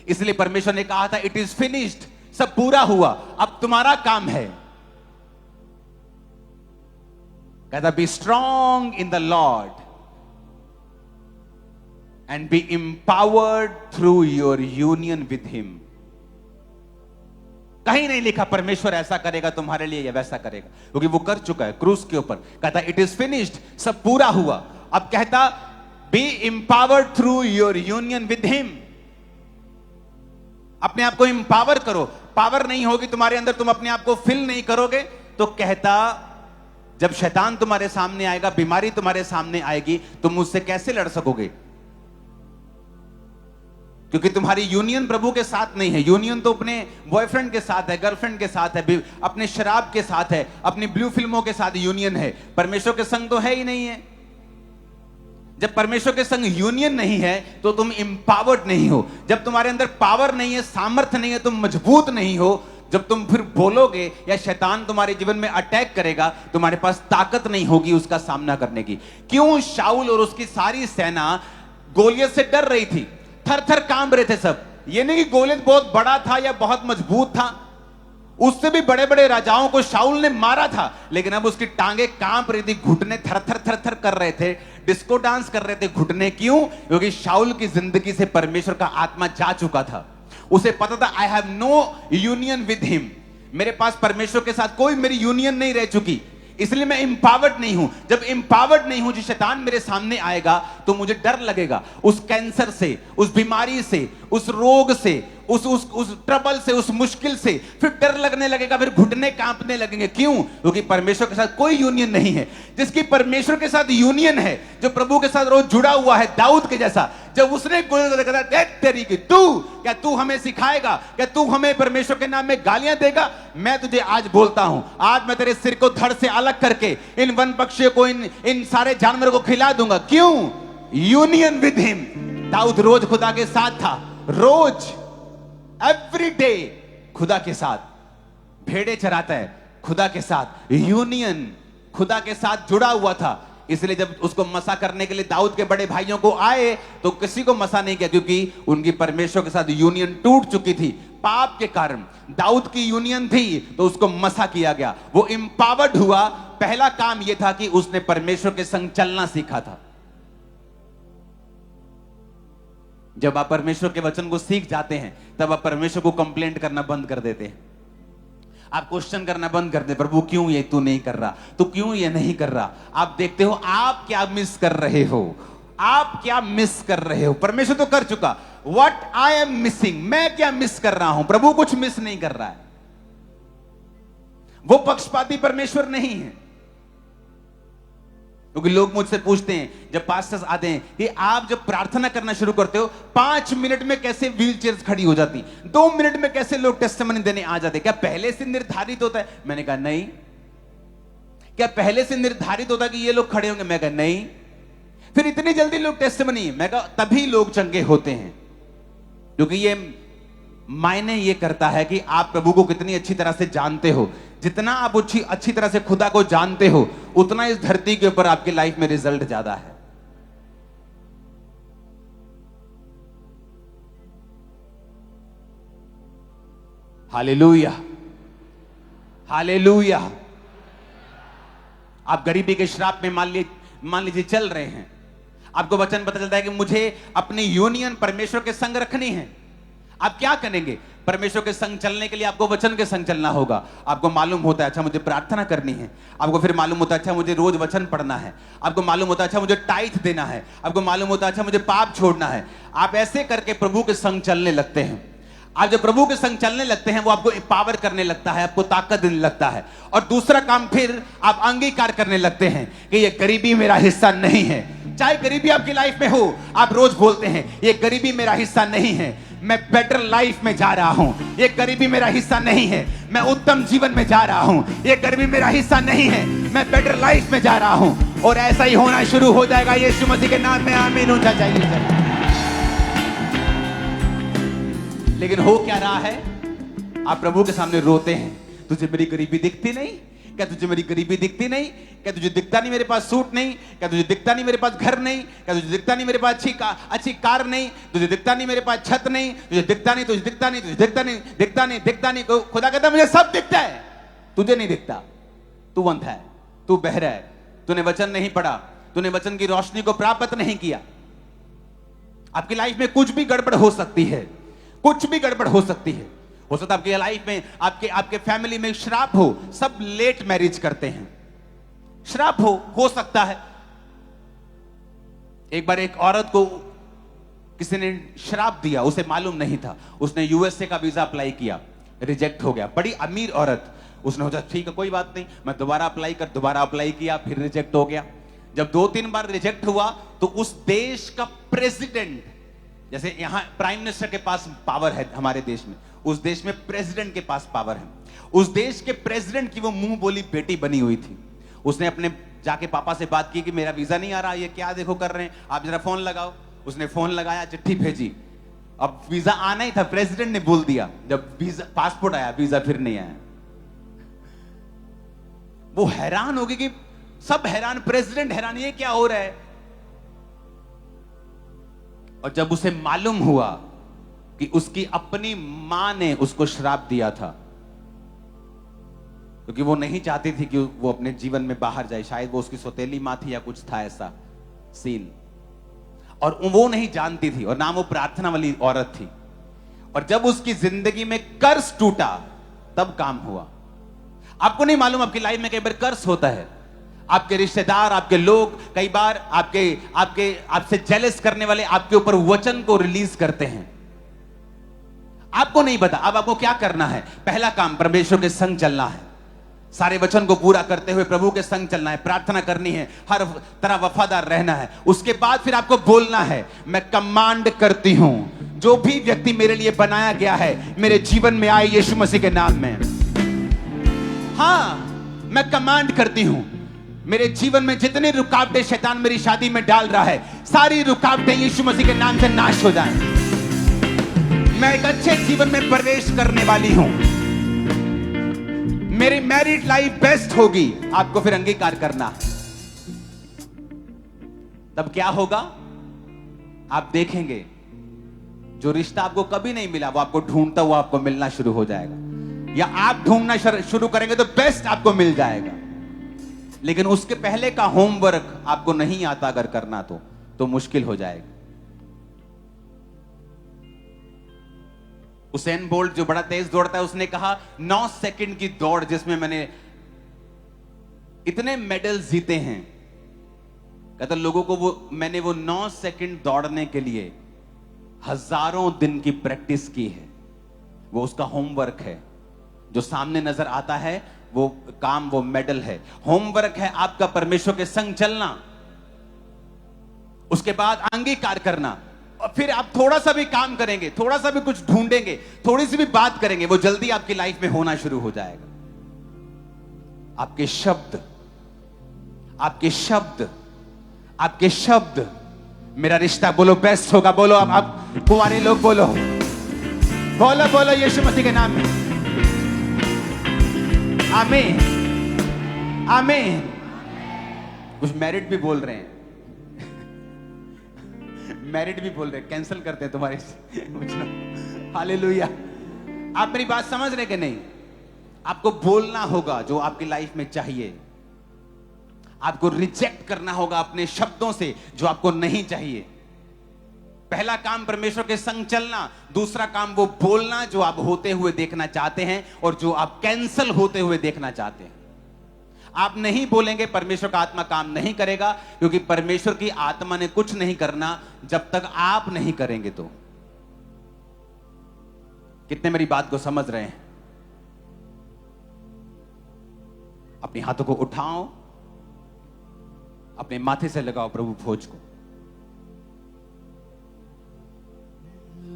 इसलिए परमेश्वर ने कहा था इट इज फिनिश्ड, सब पूरा हुआ, अब तुम्हारा काम है। कहता be strong in the Lord and B empowered through your union with him. कहीं नहीं लिखा परमेश्वर ऐसा करेगा तुम्हारे लिए या वैसा करेगा, क्योंकि वो कर चुका है क्रूस के ऊपर। कहता इट इज फिनिश्ड, सब पूरा हुआ। अब कहता B empowered through your union with him. अपने आप को एम्पावर करो। पावर नहीं होगी तुम्हारे अंदर, तुम अपने आप को फिल नहीं करोगे, तो कहता जब शैतान तुम्हारे सामने आएगा, बीमारी तुम्हारे सामने आएगी, तुम उससे कैसे लड़ सकोगे? क्योंकि तुम्हारी यूनियन प्रभु के साथ नहीं है। यूनियन तो अपने बॉयफ्रेंड के साथ है, गर्लफ्रेंड के साथ है, अपने शराब के साथ है, अपनी ब्लू फिल्मों के साथ यूनियन है। परमेश्वर के संग तो है ही नहीं है। जब परमेश्वर के संग यूनियन नहीं है तो तुम एम्पावर्ड नहीं हो। जब तुम्हारे अंदर पावर नहीं है, सामर्थ्य नहीं है, तुम मजबूत नहीं हो, जब तुम फिर बोलोगे या शैतान तुम्हारे जीवन में अटैक करेगा, तुम्हारे पास ताकत नहीं होगी उसका सामना करने की। क्यों शाऊल और उसकी सारी सेना गोलियत से डर रही थी, थर थर कांप रहे थे सब। ये नहीं कि गोलियत बहुत बड़ा था या बहुत मजबूत था, उससे भी बड़े बड़े राजाओं को शाऊल ने मारा था, लेकिन अब उसकी टांगे कांप रही थी, घुटने थर थर थर थर कर रहे थे, डिस्को डांस कर रहे थे घुटने। क्यों? क्योंकि शाऊल की जिंदगी से परमेश्वर का आत्मा जा चुका था। उसे पता था I have no union with him, मेरे पास परमेश्वर के साथ कोई मेरी यूनियन नहीं रह चुकी, इसलिए मैं एम्पावर्ड नहीं हूं। जब एम्पावर्ड नहीं हूं, जो शैतान मेरे सामने आएगा तो मुझे डर लगेगा उस कैंसर से, उस बीमारी से, उस रोग से, उस ट्रबल से, उस मुश्किल से फिर डर लगने लगेगा, फिर घुटने कांपने लगेंगे। क्यों? क्योंकि परमेश्वर के साथ कोई यूनियन नहीं है। जिसकी परमेश्वर के साथ यूनियन है, जो प्रभु के साथ रोज जुड़ा हुआ है, दाऊद के जैसा, जब उसने तेरी की तू हमें सिखाएगा, क्या तू हमें परमेश्वर के नाम में गालियां देगा? मैं तुझे आज बोलता हूं, आज मैं तेरे सिर को धड़ से अलग करके इन वन पक्षियों को, इन सारे जानवरों को खिला दूंगा। क्यों? Union with him. दाऊद रोज खुदा के साथ था, रोज, एवरी डे खुदा के साथ। भेड़े चराता है खुदा के साथ, यूनियन खुदा के साथ जुड़ा हुआ था। इसलिए जब उसको मसा करने के लिए दाऊद के बड़े भाइयों को आए तो किसी को मसा नहीं किया, क्योंकि उनकी परमेश्वर के साथ यूनियन टूट चुकी थी पाप के कारण। दाऊद की यूनियन थी तो उसको मसा किया गया, वो इंपावर्ड हुआ। पहला काम यह था कि उसने परमेश्वर के संग चलना सीखा था। जब आप परमेश्वर के वचन को सीख जाते हैं तब आप परमेश्वर को कंप्लेंट करना बंद कर देते हैं, आप क्वेश्चन करना बंद कर दे, प्रभु क्यों ये तू नहीं कर रहा, तू क्यों ये नहीं कर रहा। आप देखते हो आप क्या मिस कर रहे हो, आप क्या मिस कर रहे हो। परमेश्वर तो कर चुका, व्हाट आई एम मिसिंग, मैं क्या मिस कर रहा हूं। प्रभु कुछ मिस नहीं कर रहा है, वो पक्षपाती परमेश्वर नहीं है। क्योंकि लोग मुझसे पूछते हैं जब पास्टर्स आते हैं कि आप जब प्रार्थना करना शुरू करते हो 5 मिनट में कैसे व्हील चेयर्स खड़ी हो जाती, 2 मिनट में कैसे लोग टेस्टिमनी देने आ जाते, क्या पहले से निर्धारित होता है? मैंने कहा नहीं। क्या पहले से निर्धारित होता है कि ये लोग खड़े होंगे? मैं कहा नहीं। फिर इतनी जल्दी लोग टेस्टिमनी? मैं कहा तभी लोग चंगे होते हैं, क्योंकि ये मायने ये करता है कि आप प्रभु को कितनी अच्छी तरह से जानते हो। जितना आप अच्छी तरह से खुदा को जानते हो, उतना इस धरती के ऊपर आपकी लाइफ में रिजल्ट ज्यादा है। Hallelujah, hallelujah. आप गरीबी के श्राप में मान लीजिए चल रहे हैं, आपको वचन पता चलता है कि मुझे अपनी यूनियन परमेश्वर के संग रखनी है। आप क्या करेंगे? परमेश्वर के संग चलने के लिए आपको वचन के संग चलना होगा। आपको मालूम होता है अच्छा मुझे प्रार्थना करनी है, आपको फिर मालूम होता है अच्छा मुझे रोज वचन पढ़ना है, आपको मालूम होता है अच्छा मुझे टाइथ देना है, आपको मालूम होता है अच्छा मुझे पाप छोड़ना है। आप ऐसे करके प्रभु के संग चलने लगते हैं। आप जब प्रभु के संग चलने लगते हैं, वो आपको एम्पावर करने लगता है, आपको ताकत देने लगता है। और दूसरा काम, फिर आप अंगीकार करने लगते हैं कि ये गरीबी मेरा हिस्सा नहीं है। चाहे गरीबी आपकी लाइफ में हो, आप रोज बोलते हैं ये गरीबी मेरा हिस्सा नहीं है, मैं बेटर लाइफ में जा रहा हूं। ये गरीबी मेरा हिस्सा नहीं है, मैं उत्तम जीवन में जा रहा हूं। ये गरीबी मेरा हिस्सा नहीं है, मैं बेटर लाइफ में जा रहा हूं। और ऐसा ही होना शुरू हो जाएगा यीशु मसीह के नाम में। आमीन। ऊंचा चाहिए। लेकिन हो क्या रहा है? आप प्रभु के सामने रोते हैं, तुझे मेरी गरीबी दिखती नहीं? क्या तुझे मेरी गरीबी दिखती नहीं? क्या तुझे दिखता नहीं मेरे पास सूट नहीं? क्या तुझे दिखता नहीं मेरे पास घर नहीं? क्या तुझे दिखता नहीं मेरे पास अच्छी कार नहीं? तुझे दिखता नहीं मेरे पास छत नहीं? तुझे दिखता नहीं, तुझे दिखता नहीं, तुझे दिखता नहीं, दिखता नहीं, दिखता नहीं। खुदा कहता मुझे सब दिखता है, तुझे नहीं दिखता। तू अंध है, तू बहरा है, तूने वचन नहीं पढ़ा, तूने वचन की रोशनी को प्राप्त नहीं किया। आपकी लाइफ में कुछ भी गड़बड़ हो सकती है, कुछ भी गड़बड़ हो सकती है। हो सकता है आपकी लाइफ में, आपके फैमिली में श्राप हो। सब लेट मैरिज करते हैं, श्राप हो सकता है। एक बार एक औरत को किसी ने श्राप दिया, उसे मालूम नहीं था। उसने यूएसए का वीजा अप्लाई किया, रिजेक्ट हो गया। बड़ी अमीर औरत, उसने सोचा ठीक है कोई बात नहीं, मैं दोबारा अप्लाई किया, फिर रिजेक्ट हो गया। जब 2-3 बार रिजेक्ट हुआ तो उस देश का प्रेसिडेंट, जैसे यहां प्राइम मिनिस्टर के पास पावर है हमारे देश में, उस देश में प्रेसिडेंट के पास पावर है। उस देश के प्रेसिडेंट की वो मुंह बोली बेटी बनी हुई थी। उसने अपने जाके पापा से बात की कि मेरा वीजा नहीं आ रहा, ये क्या देखो कर रहे हैं, आप जरा फोन लगाओ। उसने फोन लगाया, चिट्ठी भेजी। अब वीजा आना ही था, प्रेसिडेंट ने बोल दिया। जब वीजा पासपोर्ट आया, वीजा फिर नहीं आया। वो हैरान हो गई कि सब हैरान, प्रेसिडेंट हैरान, ये क्या हो रहा है। और जब उसे मालूम हुआ कि उसकी अपनी मां ने उसको श्राप दिया था, क्योंकि वो नहीं चाहती थी कि वो अपने जीवन में बाहर जाए, शायद वो उसकी सौतेली मां थी या कुछ था ऐसा सीन, और वो नहीं जानती थी, और ना वो प्रार्थना वाली औरत थी। और जब उसकी जिंदगी में कर्ज टूटा तब काम हुआ। आपको नहीं मालूम आपकी लाइफ में कई बार कर्ज होता है। आपके रिश्तेदार, आपके लोग कई बार आपसे जेलस करने वाले आपके ऊपर वचन को रिलीज करते हैं। आपको नहीं पता। अब आपको क्या करना है? पहला काम, परमेश्वर के संग चलना है, सारे वचन को पूरा करते हुए प्रभु के संग चलना है, प्रार्थना करनी है, हर तरह वफादार रहना है। उसके बाद फिर आपको बोलना है, मैं कमांड करती हूं, जो भी व्यक्ति मेरे लिए बनाया गया है मेरे जीवन में आए यीशु मसीह के नाम में। हाँ, मैं कमांड करती हूं, मेरे जीवन में जितनी रुकावटें शैतान मेरी शादी में डाल रहा है, सारी रुकावटें यीशु मसीह के नाम से नाश हो जाएं। मैं एक अच्छे जीवन में प्रवेश करने वाली हूं, मेरी मैरिड लाइफ बेस्ट होगी। आपको फिर अंगीकार करना। तब क्या होगा? आप देखेंगे जो रिश्ता आपको कभी नहीं मिला वो आपको ढूंढता हुआ आपको मिलना शुरू हो जाएगा, या आप ढूंढना शुरू करेंगे तो बेस्ट आपको मिल जाएगा। लेकिन उसके पहले का होमवर्क आपको नहीं आता अगर करना तो मुश्किल हो जाएगा। उसेन बोल्ट जो बड़ा तेज दौड़ता है, उसने कहा 9 सेकंड की दौड़ जिसमें मैंने इतने मेडल जीते हैं, कहता लोगों को मैंने वो 9 सेकंड दौड़ने के लिए हजारों दिन की प्रैक्टिस की है। वो उसका होमवर्क है। जो सामने नजर आता है वो काम, वो मेडल है। होमवर्क है आपका परमेश्वर के संग चलना, उसके बाद अंगीकार करना, और फिर आप थोड़ा सा भी काम करेंगे, थोड़ा सा भी कुछ ढूंढेंगे, थोड़ी सी भी बात करेंगे, वो जल्दी आपकी लाइफ में होना शुरू हो जाएगा। आपके शब्द, आपके शब्द, आपके शब्द, मेरा रिश्ता, बोलो बेस्ट होगा। बोलो अब आप कुंवारे लोग बोलो, बोलो बोलो यीशु मसीह के नाम में, आमीन आमीन। कुछ मैरिड भी बोल रहे हैं, मैरिड भी बोल रहे हैं, कैंसिल करते हैं तुम्हारे हालेलुया। आप मेरी बात समझ रहे कि नहीं? आपको बोलना होगा जो आपकी लाइफ में चाहिए। आपको रिजेक्ट करना होगा अपने शब्दों से जो आपको नहीं चाहिए। पहला काम परमेश्वर के संग चलना, दूसरा काम वो बोलना जो आप होते हुए देखना चाहते हैं और जो आप कैंसल होते हुए देखना चाहते हैं। आप नहीं बोलेंगे, परमेश्वर का आत्मा काम नहीं करेगा, क्योंकि परमेश्वर की आत्मा ने कुछ नहीं करना जब तक आप नहीं करेंगे। तो कितने मेरी बात को समझ रहे हैं? अपने हाथों को उठाओ, अपने माथे से लगाओ प्रभु भोज को।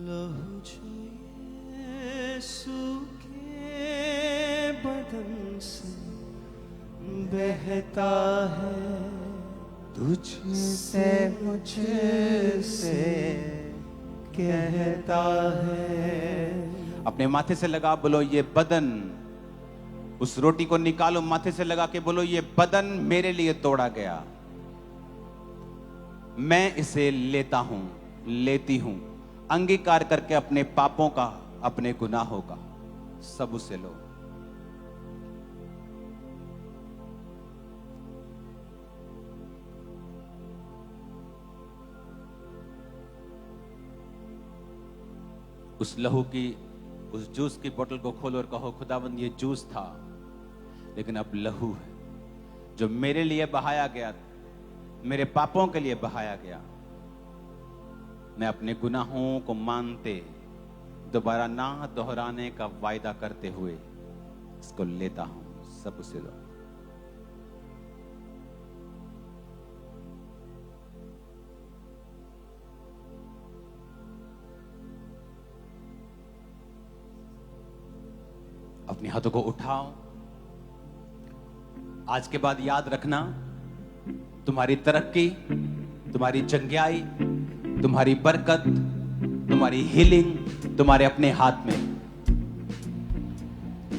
लहू यीशु के बदन से बहता है, तुझसे मुझसे कहता है। अपने माथे से लगा, बोलो ये बदन, उस रोटी को निकालो, माथे से लगा के बोलो ये बदन मेरे लिए तोड़ा गया, मैं इसे लेता हूं, लेती हूं। अंगीकार करके अपने पापों का, अपने गुनाहों का सब उसे लो। उस लहू की, उस जूस की बोतल को खोलो और कहो खुदावंद ये जूस था, लेकिन अब लहू है जो मेरे लिए बहाया गया, मेरे पापों के लिए बहाया गया। मैं अपने गुनाहों को मानते, दोबारा ना दोहराने का वायदा करते हुए इसको लेता हूं। सब उसे लो। अपने हाथों को उठाओ। आज के बाद याद रखना, तुम्हारी तरक्की, तुम्हारी चंगियाई, तुम्हारी बरकत, तुम्हारी हीलिंग तुम्हारे अपने हाथ में।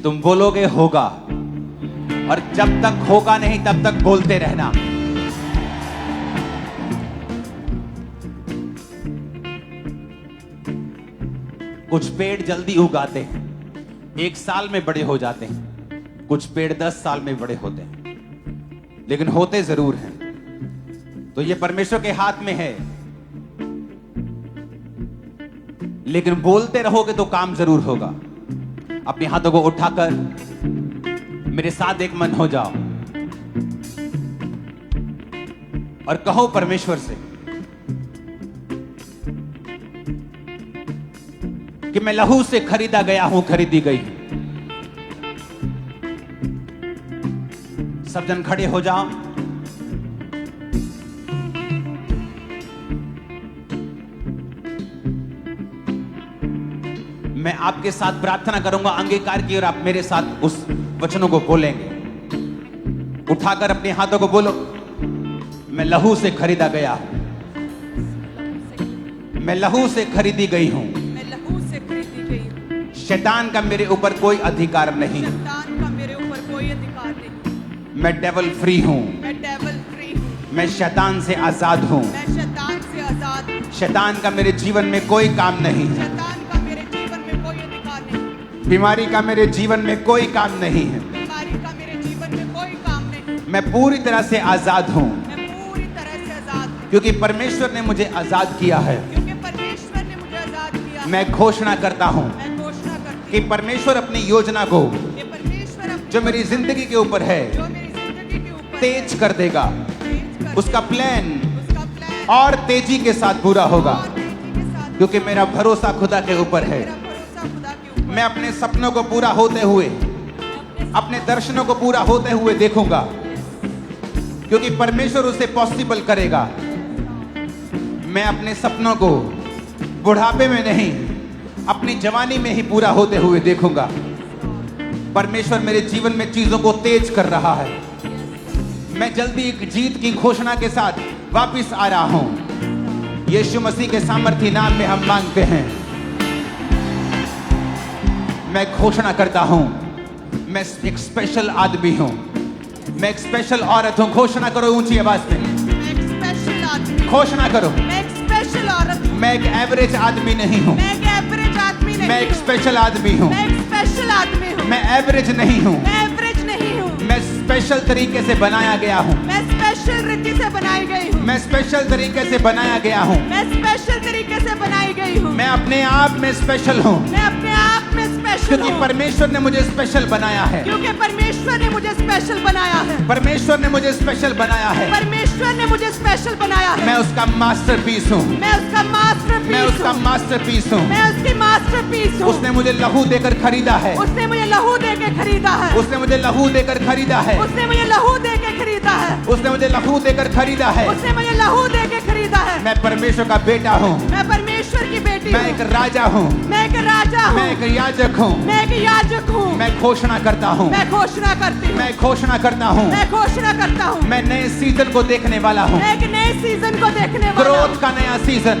तुम बोलोगे होगा, और जब तक होगा नहीं तब तक बोलते रहना। कुछ पेड़ जल्दी उगाते हैं, 1 साल में बड़े हो जाते हैं। कुछ पेड़ 10 साल में बड़े होते हैं, लेकिन होते जरूर हैं। तो ये परमेश्वर के हाथ में है, लेकिन बोलते रहोगे तो काम जरूर होगा। अपने हाथों को उठाकर मेरे साथ एक मन हो जाओ और कहो परमेश्वर से, कि मैं लहू से खरीदा गया हूं, खरीदी गई। सब जन खड़े हो जाओ। मैं आपके साथ प्रार्थना करूंगा अंगीकार की, और आप मेरे साथ उस वचनों को बोलेंगे। उठाकर अपने हाथों को बोलो, मैं लहू से खरीदा गया हूं, मैं लहू से खरीदी गई हूं, मैं लहू से खरीदी गई हूँ। शैतान का मेरे ऊपर कोई अधिकार नहीं, शैतान का मेरे ऊपर कोई अधिकार नहीं। मैं डेविल फ्री हूं, मैं डेविल फ्री हूँ। मैं शैतान से आजाद हूं, मैं शैतान से आजाद हूँ। शैतान का मेरे जीवन में कोई काम नहीं है, शैतान का मेरे जीवन में कोई अधिकार नहीं। बीमारी का मेरे जीवन में कोई काम नहीं है। बीमारी का मेरे जीवन में कोई काम नहीं। मैं पूरी तरह से आजाद हूं, मैं पूरी तरह से आजाद हूँ, क्योंकि परमेश्वर ने मुझे आजाद किया है। क्योंकि परमेश्वर ने मुझे आजाद किया है। मैं घोषणा करता हूं मैं घोषणा करती कि परमेश्वर अपनी योजना को, हूँ कि परमेश्वर अब जो मेरी जिंदगी के ऊपर है, जो मेरी जिंदगी के ऊपर तेज कर देगा। तेज कर उसका प्लान उसका प्लान और तेजी के साथ पूरा होगा, और तेजी के साथ, क्योंकि मेरा भरोसा खुदा के ऊपर है। मेरा भरोसा खुदा के ऊपर। मैं अपने सपनों को पूरा होते हुए, अपने दर्शनों को पूरा होते हुए देखूंगा, क्योंकि परमेश्वर उसे पॉसिबल करेगा। मैं अपने सपनों को बुढ़ापे में नहीं, अपनी जवानी में ही पूरा होते हुए देखूंगा। परमेश्वर मेरे जीवन में चीजों को तेज कर रहा है। मैं जल्दी एक जीत की घोषणा के साथ वापस आ रहा हूं। यीशु मसीह के सामर्थी नाम में हम मांगते हैं। मैं घोषणा करता हूं, मैं एक स्पेशल आदमी हूं, मैं एक स्पेशल औरत हूं। घोषणा करो ऊंची आवाज में, मैं एक स्पेशल आदमी हूँ। घोषणा करो। मैं एक स्पेशल औरत हूँ। मैं एक एवरेज आदमी नहीं हूं, मैं एक एवरेज आदमी नहीं मैं एक हूँ। स्पेशल आदमी हूं। मैं एक स्पेशल आदमी हूँ। मैं एवरेज नहीं हूं, मैं एवरेज नहीं हूँ। मैं स्पेशल तरीके से बनाया गया हूं, मैं स्पेशल रीति से बनाई गई हूँ। मैं स्पेशल तरीके से बनाया गया हूं। मैं स्पेशल तरीके से बनाई गई हूँ। मैं अपने आप में स्पेशल हूं, मैं अपने आप में स्पेशल क्योंकि हूँ, परमेश्वर ने मुझे स्पेशल बनाया है। क्योंकि परमेश्वर ने मुझे स्पेशल बनाया है। परमेश्वर ने मुझे स्पेशल बनाया है। परमेश्वर ने मुझे स्पेशल बनाया है। मैं उसका मास्टरपीस हूं, मैं उसका मास्टरपीस मैं उसका हूँ। मास्टरपीस हूं। मैं उसकी मास्टरपीस हूँ। उसने मुझे लहू देकर खरीदा है, उसने मुझे लहू दे के खरीदा है। उसने मुझे लहू देकर खरीदा है, उसने मुझे लहू दे के खरीदा है। उसने मुझे लहू देकर खरीदा है। उसने मुझे लहू दे के खरीदा है। मैं परमेश्वर का बेटा हूं, मैं परमेश्वर की बेटी मैं हूँ। एक राजा हूं, मैं एक राजा हूँ। मैं एक याजक हूं। मैं एक याजक हूँ। मैं घोषणा करता हूं, मैं घोषणा करती हूँ। मैं घोषणा करता हूं, मैं घोषणा करता हूँ। मैं नए सीजन को देखने वाला हूं। मैं एक नए सीजन को देखने वाला ग्रोथ हूँ। का नया सीजन,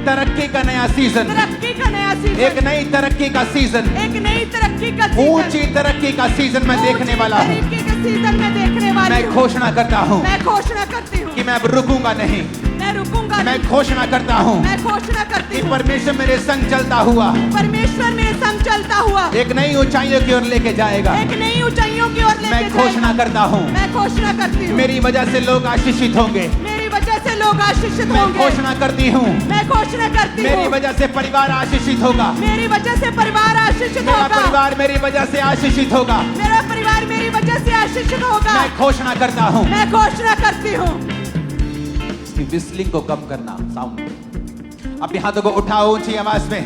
तरक्की का नया सीजन, तरक्की का नया सीजन। एक नई तरक्की का सीजन, एक नई तरक्की का सीजन। ऊंची तरक्की का सीजन मैं देखने वाला हूं। ऊंची तरक्की का सीजन मैं देखने वाली मैं हूँ। घोषणा करता हूं मैं घोषणा करती हूँ कि मैं अब रुकूंगा नहीं। मैं रुकूंगा मैं नहीं। घोषणा करता हूं मैं घोषणा करती कि हूँ परमेश्वर मेरे संग चलता हुआ परमेश्वर मेरे संग चलता हुआ एक नई ऊंचाइयों की ओर लेके जाएगा। एक नई ऊंचाइयों की ओर लेके मैं घोषणा जाएगा। करता हूं, मैं घोषणा करती हूँ मेरी वजह से लोग आशीषित होंगे। मेरी वजह से लोग आशीषित मैं होंगे। घोषणा करती हूं, मैं घोषणा करती मेरी हूँ वजह से परिवार आशीषित होगा। मेरी वजह से परिवार आशीषित मेरा होगा। परिवार मेरी वजह से आशीषित होगा। मेरा परिवार मेरी वजह से आशीषित होगा। मैं घोषणा करता हूं। मैं घोषणा करती हूँ। इसकी विस्लिंग को कम करना, साउंड। अपने हाथों को उठाओ ऊंची आवाज में,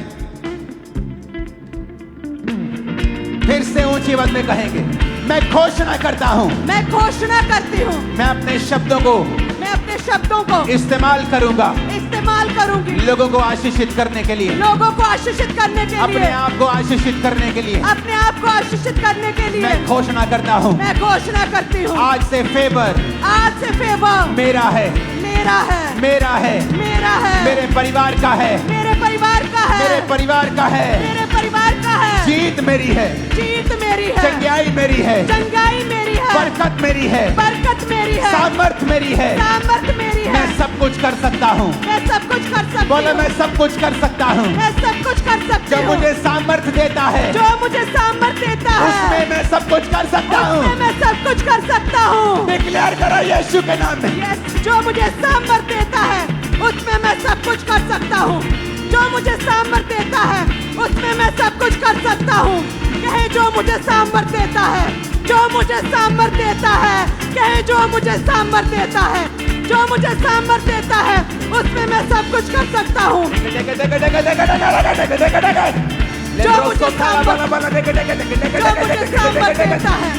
फिर से ऊंची आवाज में कहेंगे, मैं घोषणा करता हूं। मैं घोषणा करती हूँ। मैं अपने शब्दों को मैं अपने शब्दों को इस्तेमाल करूंगा इस्तेमाल करूंगी लोगों को आशीषित करने के लिए, लोगों को आशीषित करने के अपने लिए, आप को आशीषित करने के लिए। अपने आप को आशीषित करने के लिए। मैं घोषणा करता हूं, मैं घोषणा करती हूँ आज से फेवर आज से फेवर मेरा है, मेरा है, मेरा है, मेरा है, मेरे परिवार का है, मेरे परिवार का है, मेरे परिवार का है। मेरे परिवार का है। जीत मेरी है, जीत मेरी है, चंगाई मेरी है, चंगाई मेरी है, बरकत मेरी है, बरकत मेरी है, सामर्थ मेरी है। सामर्थ मेरी है। मैं सब कुछ कर सकता हूँ। मैं सब कुछ कर सकती बोले हूँ। मैं सब कुछ कर सकता हूँ। मैं सब कुछ कर सकती जो हूँ। मुझे सामर्थ देता है, जो मुझे सामर्थ देता है, उसमें मैं सब कुछ कर सकता उसमें हूँ। मैं सब कुछ कर सकता हूँ। डिक्लेयर करो यीशु के नाम में। यस, जो मुझे सामर्थ देता है उसमें मैं सब कुछ कर सकता हूँ। जो मुझे सामर्थ देता है उसमें मैं सब कुछ कर सकता हूँ। कहे जो मुझे सामर्थ देता है, जो मुझे सामर्थ देता है, कहे जो मुझे सामर्थ देता है। जो मुझे सामर्थ्य देता है उसमें मैं सब कुछ कर सकता हूँ। जो मुझे सामर्थ्य देता है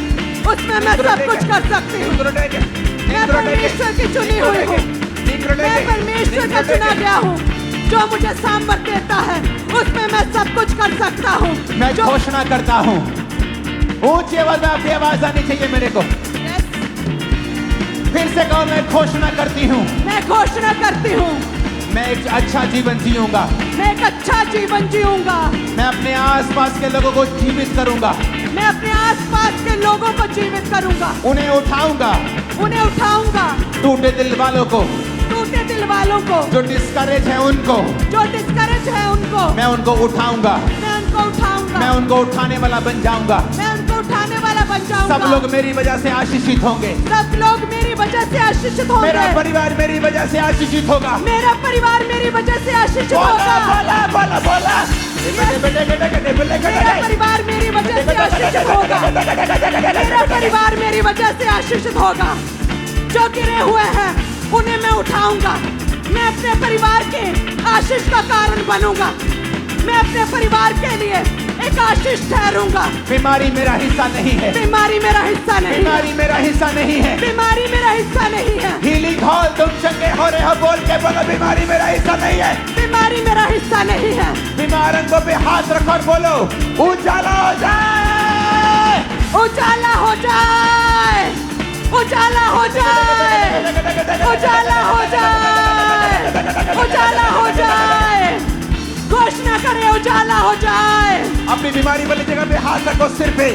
उसमें मैं सब कुछ कर सकती हूँ। मैं परमेश्वर की चुनी हुई हूँ, मैं परमेश्वर का चुना गया हूँ। जो मुझे सामर्थ्य देता है उसमें मैं सब कुछ कर सकता हूँ। मैं घोषणा करता हूँ, ऊंची आवाज में आपकी आवाज आनी चाहिए मेरे को। फिर से कहो, मैं घोषणा करती हूँ, मैं घोषणा करती हूँ, मैं एक अच्छा जीवन जीऊंगा, मैं एक अच्छा जीवन जीऊंगा, मैं अपने आसपास के लोगों को जीवित करूंगा, मैं अपने आसपास के लोगों को जीवित करूंगा, उन्हें उठाऊंगा, उन्हें उठाऊंगा, टूटे दिल वालों को, टूटे दिल वालों को, जो डिस्करेज है उनको, जो डिस्करेज है उनको, मैं उनको उठाऊंगा, मैं उनको उठाऊंगा, मैं उनको उठाने वाला बन जाऊंगा। मैं उनको उठाने वाला बन जाऊंगा। सब लोग मेरी वजह से आशीषित होंगे, सब लोग मेरी वजह से आशीषित होंगे। मेरा परिवार मेरी वजह से आशीषित होगा। मेरा परिवार मेरी वजह से आशीषित होगा। बोला बोला बोला मेरा परिवार मेरी वजह से आशीषित होगा। मेरा परिवार मेरी वजह से आशीषित होगा। जो गिरे हुए हैं उन्हें मैं उठाऊंगा। मैं अपने परिवार के आशीष का कारण बनूंगा। मैं अपने परिवार के लिए एक आशीष ठहरूंगा। बीमारी मेरा हिस्सा नहीं है, बीमारी मेरा हिस्सा नहीं है, बीमारी मेरा हिस्सा नहीं है, बीमारी मेरा हिस्सा नहीं है। हीलिंग हॉल तुम चंगे हो रहे हो, बोल के बोलो बीमारी मेरा हिस्सा नहीं है, बीमारी मेरा हिस्सा नहीं है। बीमार अंगों पे हाथ रखो और बोलो उजाला हो जाए, उजाला हो जाए, उजाला हो जाए, उजाला हो जाए, उजाला हो जाए। घोषणा करें उजाला हो जाए। अपनी बीमारी वाली जगह पे हाथ रखो, सिर पे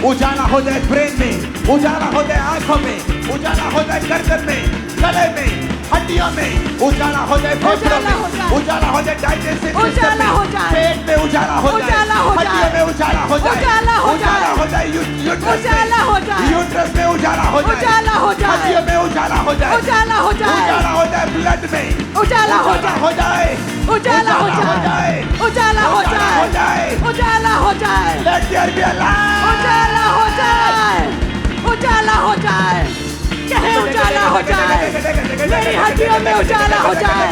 उजाला हो जाए, ब्रेन में उजाला हो जाए, आंखों में उजाला हो जाए, गर्दन में, गले में, हड्डियों में उजाला हो जाए, फेफड़ों में उजाला हो जाए, डाइजेस्टिव सिस्टम में, पेट में उजाला हो जाए, हड्डियों में उजाला हो जाए, उजाला हो जाए, उजाला हो जाए, यूट्रस में उजाला हो जाए, उजाला हो जाए, हड्डियों में उजाला हो जाए, उजाला हो जाए, उजाला हो जाए, ब्लड में उजाला हो जाए, उजाला हो जाए, उजाला हो जाए, उजाला हो जाए, उजाला हो जाए, Let there be a light. उजाला हो जाए, उजाला हो जाए। कहे उजाला हो जाए। मेरी हड्डियों में उजाला हो जाए,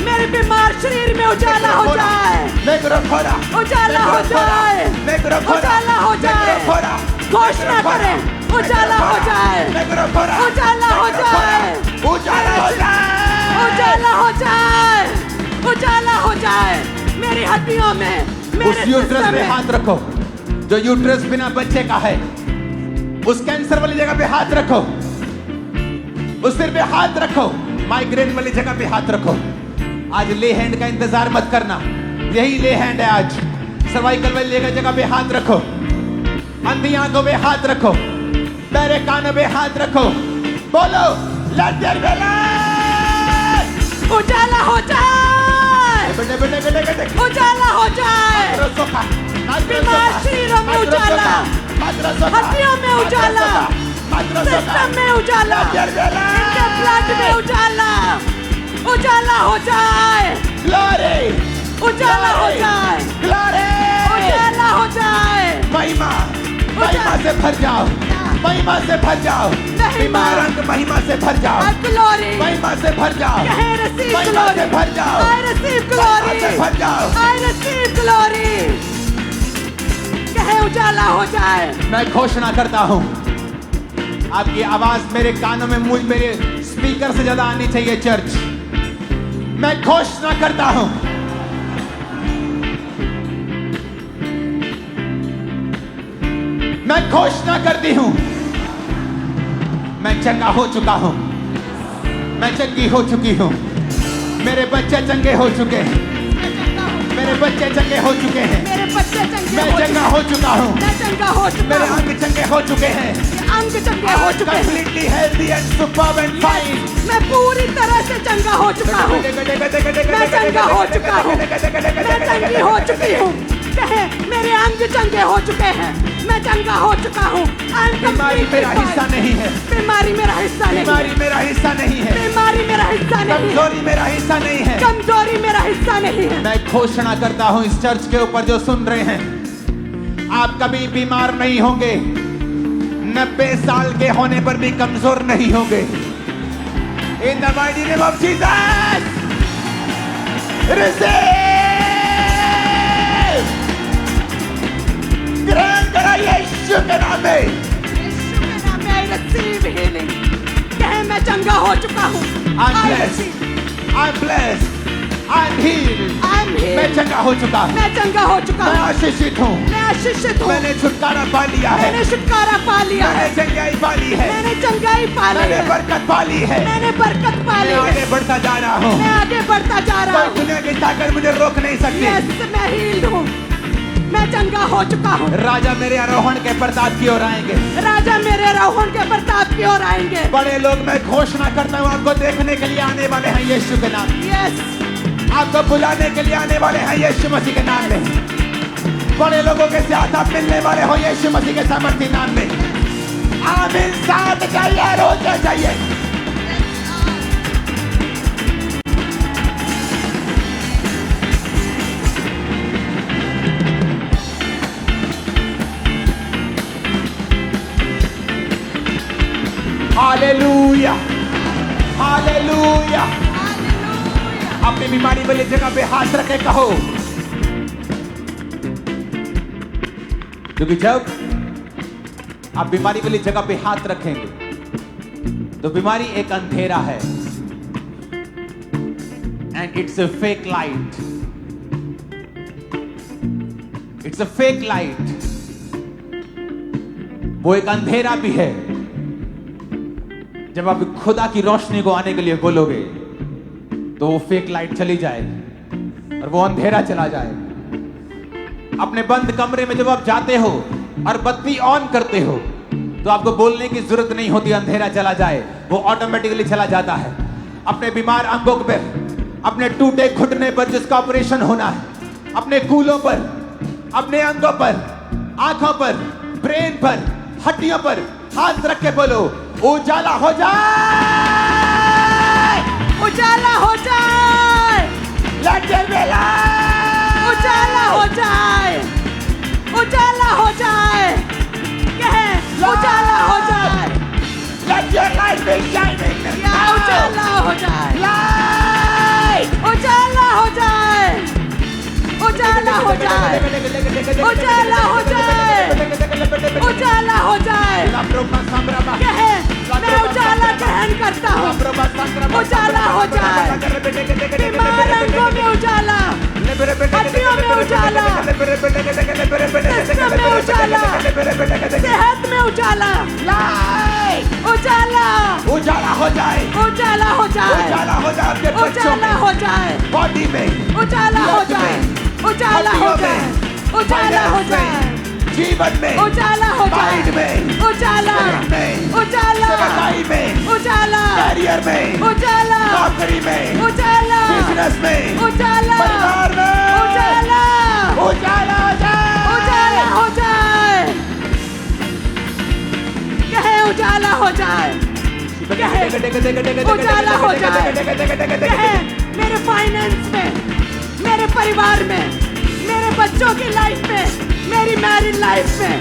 मेरे बीमार शरीर में उजाला हो जाए, उजाला हो जाए, उजाला हो जाए। घोषणा करें उजाला हो जाए, उजाला हो जाए, उजाला हो जाए, उजाला हो जाए, उजाला हो जाए। मेरी हड्डियों में, उस मेरे यूट्रस सिस्टम पे में हाथ रखो जो यूट्रस बिना बच्चे का है, उस कैंसर वाली जगह पे हाथ रखो, उस सिर पे हाथ रखो, माइग्रेन वाली जगह पे हाथ रखो। आज ले हैंड का इंतजार मत करना, यही ले हैंड है आज। सर्वाइकल वाली जगह पे हाथ रखो, अंधी आंखों पे हाथ रखो, बहरे कानों पे हाथ रखो, बोलो लेट देयर बी लाइट। उजाला हो जाए, उजाला हो जाए। बीमार शरीरों में उजाला, हड्डियों में उजाला, सिस्टम में उजाला, इनके ब्लड में उजाला, उजाला हो जाए, उजाला हो जाए, उजाला हो जाए। महिमा से भर जाओ, महिमा से भर जाओ, बीमार अंग महिमा से भर जाओ, ग्लोरी, महिमा से भर जाओ, महिमा से भर जाओ, I receive glory, से भर जाओ। I receive glory। कहे उजाला हो जाए। मैं घोषणा करता हूं, आपकी आवाज मेरे कानों में, मुझ मेरे स्पीकर से ज्यादा आनी चाहिए चर्च। मैं घोषणा करता हूं, मैं घोषणा करती हूं, मैं चंगा हो चुका हूं, मैं चंगी हो चुकी हूं, मेरे बच्चे चंगे हो चुके हैं, मेरे बच्चे चंगे हो चुके हैं, मेरे बच्चे चंगे मैं चंगा हो चुका हूं, मैं चंगा हो चुका मेरे हूं, अंग चंगे हो चुके हैं, अंग चंगे हो चुके हैं, completely healthy and superb and fine। मैं पूरी तरह से चंगा हो चुका हूं, मैं चंगा हो चुका हूं, मैं चंगी हो चुकी हूं। कहे मेरे अंग चंगे हो चुके हैं, मैं चंगा हो चुका हूं। बीमारी मेरा हिस्सा नहीं है, बीमारी मेरा हिस्सा नहीं, बीमारी मेरा हिस्सा नहीं है, बीमारी मेरा हिस्सा नहीं, कमजोरी मेरा हिस्सा नहीं है, कमजोरी मेरा हिस्सा नहीं है। मैं घोषणा करता हूं इस चर्च के ऊपर जो सुन रहे हैं, आप कभी बीमार नहीं होंगे, 90 साल के होने पर भी कमजोर नहीं होंगे। In the mighty name of Jesus. Receive. ग्रहण करा यीशु के नाम में। यीशु के नाम में I receive healing. कहे मैं चंगा हो चुका हूँ। I'm blessed. I'm blessed. I'm healed. I'm healed. मैं चंगा हो चुका हूँ। मैं चंगा हो चुका मैं हूँ। आशीषित हूँ। मैं आशीषित हूँ। मैंने छुटकारा पा लिया है। मैंने छुटकारा पा लिया है। मैंने चंगाई पा ली है। मैंने चंगाई पा ली मैंने है। बरकत पा ली है। मैंने बरकत पा ली मैं है। आगे बढ़ता जा रहा हूँ। मैं आगे बढ़ता जा रहा कोई हूँ। दुनिया की ताकत मुझे रोक नहीं सकती। यस मैं हील्ड हूँ। मैं चंगा हो चुका हूँ। राजा मेरे आरोहण के प्रताप की ओर आएंगे। राजा मेरे आरोहण के प्रताप की ओर आएंगे। बड़े लोग मैं घोषणा करता हूँ आपको देखने के लिए आने वाले हैं यीशु के नाम। यस आपको बुलाने के लिए आने वाले हैं यीशु मसीह के नाम में। बड़े लोगों के साथ आप मिलने वाले हो यीशु मसीह के सामर्थ्य नाम में। आमीन। साथ चाहिए, रोज चाहिए। Hallelujah, hallelujah. अपनी बीमारी वाली जगह पे हाथ रखे कहो, क्योंकि जब आप बीमारी वाली जगह पे हाथ रखेंगे तो बीमारी एक अंधेरा है and it's a fake light. It's a fake light. वो एक अंधेरा भी है। जब आप खुदा की रोशनी को आने के लिए बोलोगे तो वो फेक लाइट चली जाएगी और वो अंधेरा चला जाएगा। अपने बंद कमरे में जब आप जाते हो और बत्ती ऑन करते हो तो आपको बोलने की जरूरत नहीं होती, अंधेरा चला जाए, वो ऑटोमेटिकली चला जाता है। अपने बीमार अंगों पर, अपने टूटे घुटने पर जिसका ऑपरेशन होना है, अपने कूलों पर, अपने अंगों पर, आंखों पर, ब्रेन पर, हड्डियों पर हाथ रख के बोलो उजाला हो जाए, उजाला हो जाए, Let there be light. उजाला हो जाए, उजाला हो जाए, कहे उजाला हो जाए, Let your light be shining या now. उजाला हो जाए, Light. उजाला हो जाए, उजाला हो जाए, उजाला हो जाए, उजाला हो जाए, कहे मैं उजाला ग्रहण करता हूँ, उजाला हो जाए, बीमार अंगों में उजाला, हड्डियों में उजाला, सिस्टम में उजाला, सेहत में उजाला, Light. उजाला, उजाला हो जाए, उजाला हो जाए, उजाला हो जाए आपके बच्चों उजाला में, हो जाए, बॉडी में, उजाला हो जाए, उजाला हो जाए, उजाला हो जाए, जीवन में, उजाला हो जाए, माइंड में, उजाला, शरीर में, उजाला, सेवकाई में, उजाला, कैरियर में, उजाला, नौकरी में, उजाला, बिजनेस में, उजाला, परिवार में, उजाला, उजाला हो जाए, उजाला हो जाए, कहे उजाला हो जाए, कहे उजाला हो जाए, कहे मेरे फाइनेंस में, मेरे परिवार में, मेरे बच्चों की लाइफ में, मेरी मैरिड लाइफ में,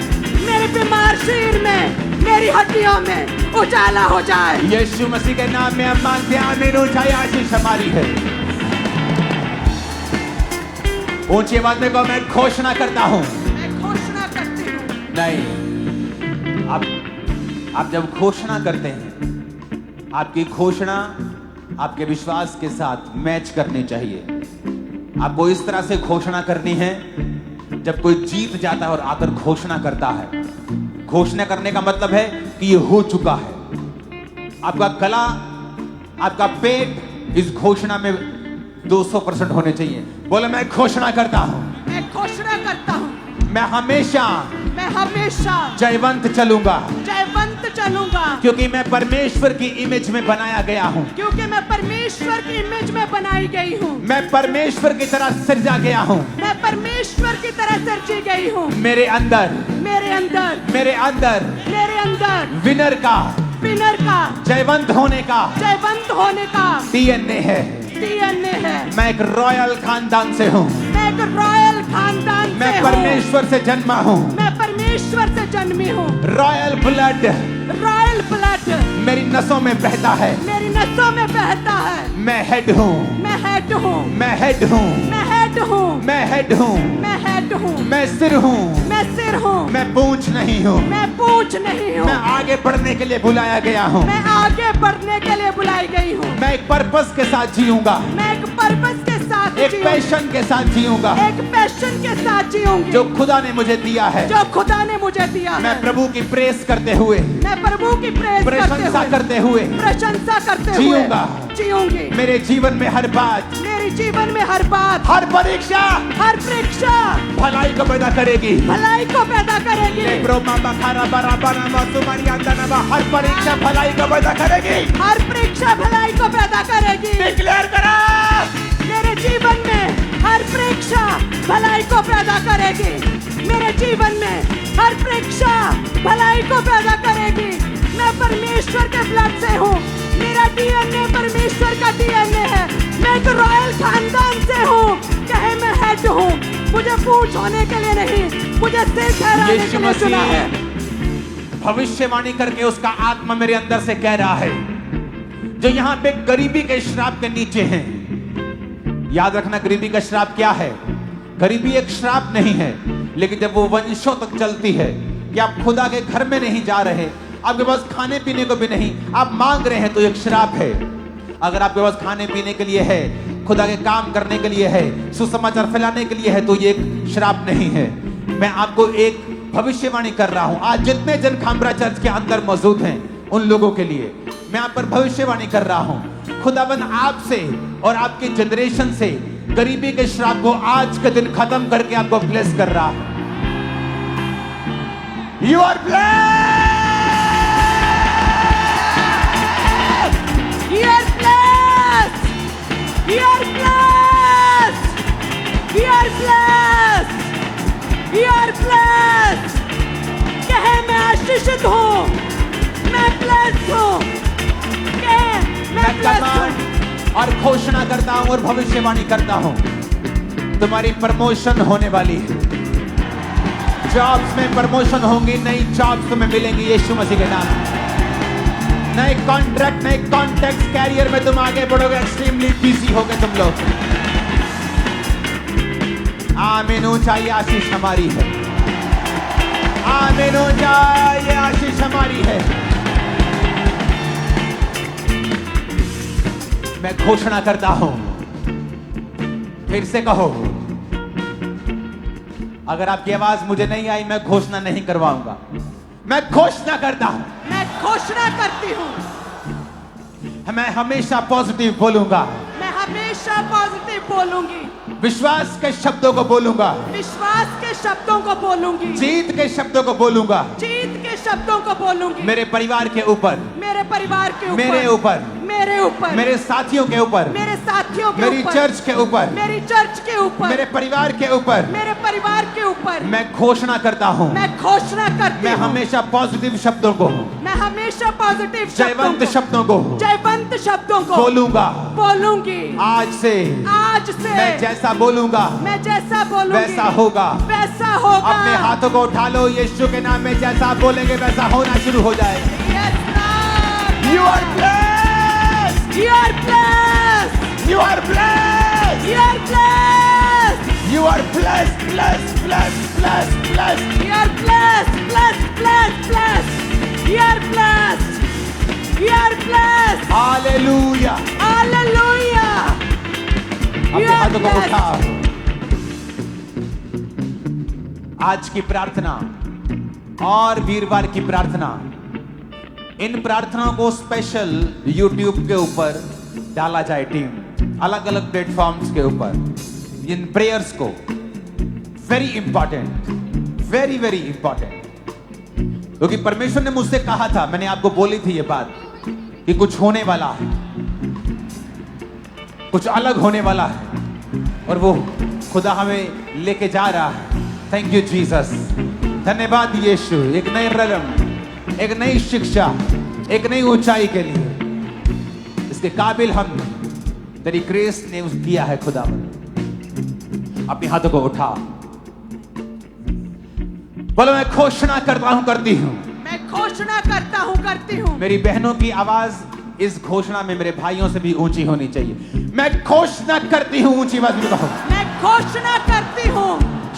मेरे बीमार शरीर में, मेरी हड्डियों में उजाला हो जाए। यीशु मसीह के नाम में हम मांगते हैं, आमीन। ऊंचाई आशीष हमारी है। ऊंची आवाज में कहो, मैं घोषणा करता हूं। मैं घोषणा करती हूँ। नहीं, आप जब घोषणा करते हैं, आपकी घोषणा आपके विश्वास के साथ मैच करनी चाहिए। आपको इस तरह से घोषणा करनी है जब कोई जीत जाता है और आकर घोषणा करता है। घोषणा करने का मतलब है कि ये हो चुका है। आपका गला, आपका पेट इस घोषणा में 200% होने चाहिए। बोले मैं घोषणा करता हूं, मैं घोषणा करता हूँ, मैं हमेशा मैं हमेशा जयवंत चलूंगा, जयवंत चलूंगा, क्योंकि मैं परमेश्वर की इमेज में बनाया गया हूं। क्योंकि मैं परमेश्वर की इमेज में बनाई गई हूँ। मैं परमेश्वर की तरह सृजा गया हूं। मैं परमेश्वर की तरह सृजी गई हूँ। मेरे अंदर, मेरे अंदर, मेरे अंदर मेरे अंदर विनर का, विनर का, जयवंत होने का जयवंत होने का डीएनए है। डीएनए है। मैं एक रॉयल खानदान से हूँ। मैं एक रॉयल खानदान से मैं हूँ। परमेश्वर से जन्मा हूँ। मैं परमेश्वर से जन्मी हूँ। रॉयल ब्लड रॉयल ब्लड मेरी नसों में बहता है। मेरी नसों में बहता है। मैं हेड हूँ, मैं हेड हूँ, मैं हेड हूँ, मैं हेड हूँ, मैं हेड हूँ, मैं हेड हूँ, मैं सिर हूँ, मैं सिर हूँ, मैं पूंछ नहीं हूँ, मैं पूंछ नहीं हूँ, मैं आगे बढ़ने के लिए बुलाया गया हूँ, मैं आगे बढ़ने के लिए बुलाई गई हूँ, मैं एक पर्पस के साथ जीऊंगा, मैं एक पर्पस के साथ एक जीऊंगी, पैशन के साथ जीऊंगा, एक पैशन के साथ जीऊंगी जो खुदा ने मुझे दिया है। जो खुदा ने मुझे दिया मैं है। प्रभु की प्रेस करते हुए, मैं प्रभु की प्रशंसा करते हुए प्रशंसा करते हुए जीऊंगा। जीऊंगी। मेरे जीवन में हर बात, मेरे जीवन में हर बात, हर परीक्षा हर परीक्षा भलाई को पैदा करेगी। भलाई को पैदा करेगी। हर परीक्षा भलाई को पैदा करेगी। हर परीक्षा भलाई को पैदा करेगी। डिक्लेयर करा, मेरे जीवन में हर परीक्षा भलाई को पैदा करेगी। मेरे जीवन में हर परीक्षा भलाई को पैदा करेगी। मैं परमेश्वर के ब्लड से हूँ। मेरा डीएनए परमेश्वर का डीएनए है। मैं तो रॉयल खानदान से हूँ। कहे मैं हेड हूँ। मुझे पूंछ होने के लिए नहीं, मुझे सिर ठहराने यीशु के लिए चुना है। भविष्यवाणी करके उसका आत्मा मेरे अंदर से कह रहा है, जो यहाँ पे गरीबी के श्राप के नीचे हैं। याद रखना, गरीबी का श्राप क्या है? गरीबी एक श्राप नहीं है, लेकिन जब वो वंशों तक चलती है कि आप खुदा के घर में नहीं जा रहे, आपके पास खाने पीने को भी नहीं, आप मांग रहे हैं, तो एक श्राप है। अगर आपके पास खाने पीने के लिए है, खुदा के काम करने के लिए है, सुसमाचार फैलाने के लिए है, तो ये एक श्राप नहीं है। मैं आपको एक भविष्यवाणी कर रहा हूं। आज जितने जन खामरा चर्च के अंदर मौजूद हैं, उन लोगों के लिए मैं आप पर भविष्यवाणी कर रहा हूं। खुदाबंद आपसे और आपके जनरेशन से गरीबी के श्राप को आज के दिन खत्म करके आपको ब्लेस कर रहा है। You are blessed, You are blessed. You are blessed. You are blessed. You are blessed. कहे मैं आशीषित हूँ। मैं blessed हूँ। कहे मैं blessed हूँ। और घोषणा करता हूं और भविष्यवाणी करता हूं, तुम्हारी प्रमोशन होने वाली है। जॉब्स में प्रमोशन होंगी, नई जॉब्स तुम्हें मिलेंगी यीशु मसीह के नाम में। नए कॉन्ट्रैक्ट, नए कॉन्टैक्ट्स, कैरियर में तुम आगे बढ़ोगे। एक्सट्रीमली बिजी होगे तुम लोग। आमीन। ऊंचाई आशीष हमारी है। आमीन। ऊंचाई आशीष हमारी है। मैं घोषणा करता हूं, फिर से कहो। अगर आपकी आवाज मुझे नहीं आई, मैं घोषणा नहीं करवाऊंगा। मैं घोषणा करता हूं, मैं घोषणा करती हूँ। मैं हमेशा पॉजिटिव बोलूंगा। मैं हमेशा पॉजिटिव बोलूंगी। विश्वास के शब्दों को बोलूंगा। विश्वास के शब्दों को बोलूंगी। जीत के शब्दों को बोलूंगा। जीत के शब्दों को बोलूंगी। मेरे परिवार के ऊपर, मेरे परिवार के ऊपर, मेरे ऊपर, मेरे ऊपर, मेरे साथियों के ऊपर, मेरे साथियों के मेरी ऊपर, चर्च के ऊपर, मेरी चर्च के ऊपर, मेरे परिवार के ऊपर, मेरे परिवार के ऊपर मैं घोषणा करता हूं। मैं घोषणा करती मैं हूँ। हमेशा पॉजिटिव शब्दों को, मैं हमेशा पॉजिटिव जयवंत शब्दों को जयवंत शब्दों को बोलूंगा। बोलूंगी। आज से मैं जैसा बोलूंगा, मैं जैसा बोलूंगी वैसा होगा। वैसा होगा। अपने हाथों को उठा लो, यीशु के नाम में जैसा आप बोलेंगे वैसा होना शुरू हो जाएगा। Yes, Lord. You are blessed. You are blessed. You are blessed. You are blessed. You are blessed, blessed, blessed, blessed, blessed. You are blessed, blessed, blessed, blessed. You are blessed. You are blessed. Hallelujah. Hallelujah. अपने हाथों को उठाओ। आज की प्रार्थना और वीरवार की प्रार्थना, इन प्रार्थनाओं को स्पेशल YouTube के ऊपर डाला जाए। टीम अलग अलग प्लेटफॉर्म्स के ऊपर इन प्रेयर्स को, very important, very very important. क्योंकि परमेश्वर ने मुझसे कहा था, मैंने आपको बोली थी ये बात कि कुछ होने वाला है, कुछ अलग होने वाला है, और वो खुदा हमें लेके जा रहा है। Thank you Jesus. धन्यवाद यीशु। एक नए रलम, एक नई शिक्षा, एक नई ऊंचाई के लिए इसके काबिल हम तेरी ग्रेस ने किया है। खुदा अपने हाथों को उठा, बोलो मैं घोषणा करता हूं, करती हूं। मैं घोषणा करता हूँ, करती हूँ। मेरी बहनों की आवाज इस घोषणा में मेरे भाइयों से भी ऊंची होनी चाहिए। मैं घोषणा करती हूँ, ऊंची आवाज में कहो। मैं घोषणा करती हूँ,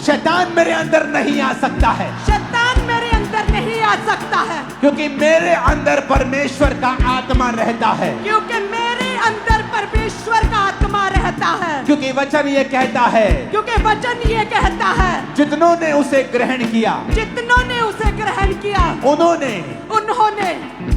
शैतान मेरे अंदर नहीं आ सकता है, शैतान मेरे अंदर नहीं आ सकता है, क्योंकि मेरे अंदर परमेश्वर का आत्मा रहता है। क्योंकि मेरे अंदर परमेश्वर का आत्मा रहता है। क्योंकि वचन ये कहता है, क्योंकि वचन ये कहता है, जितनों ने उसे ग्रहण किया, जितनों ने उसे ग्रहण किया, उन्होंने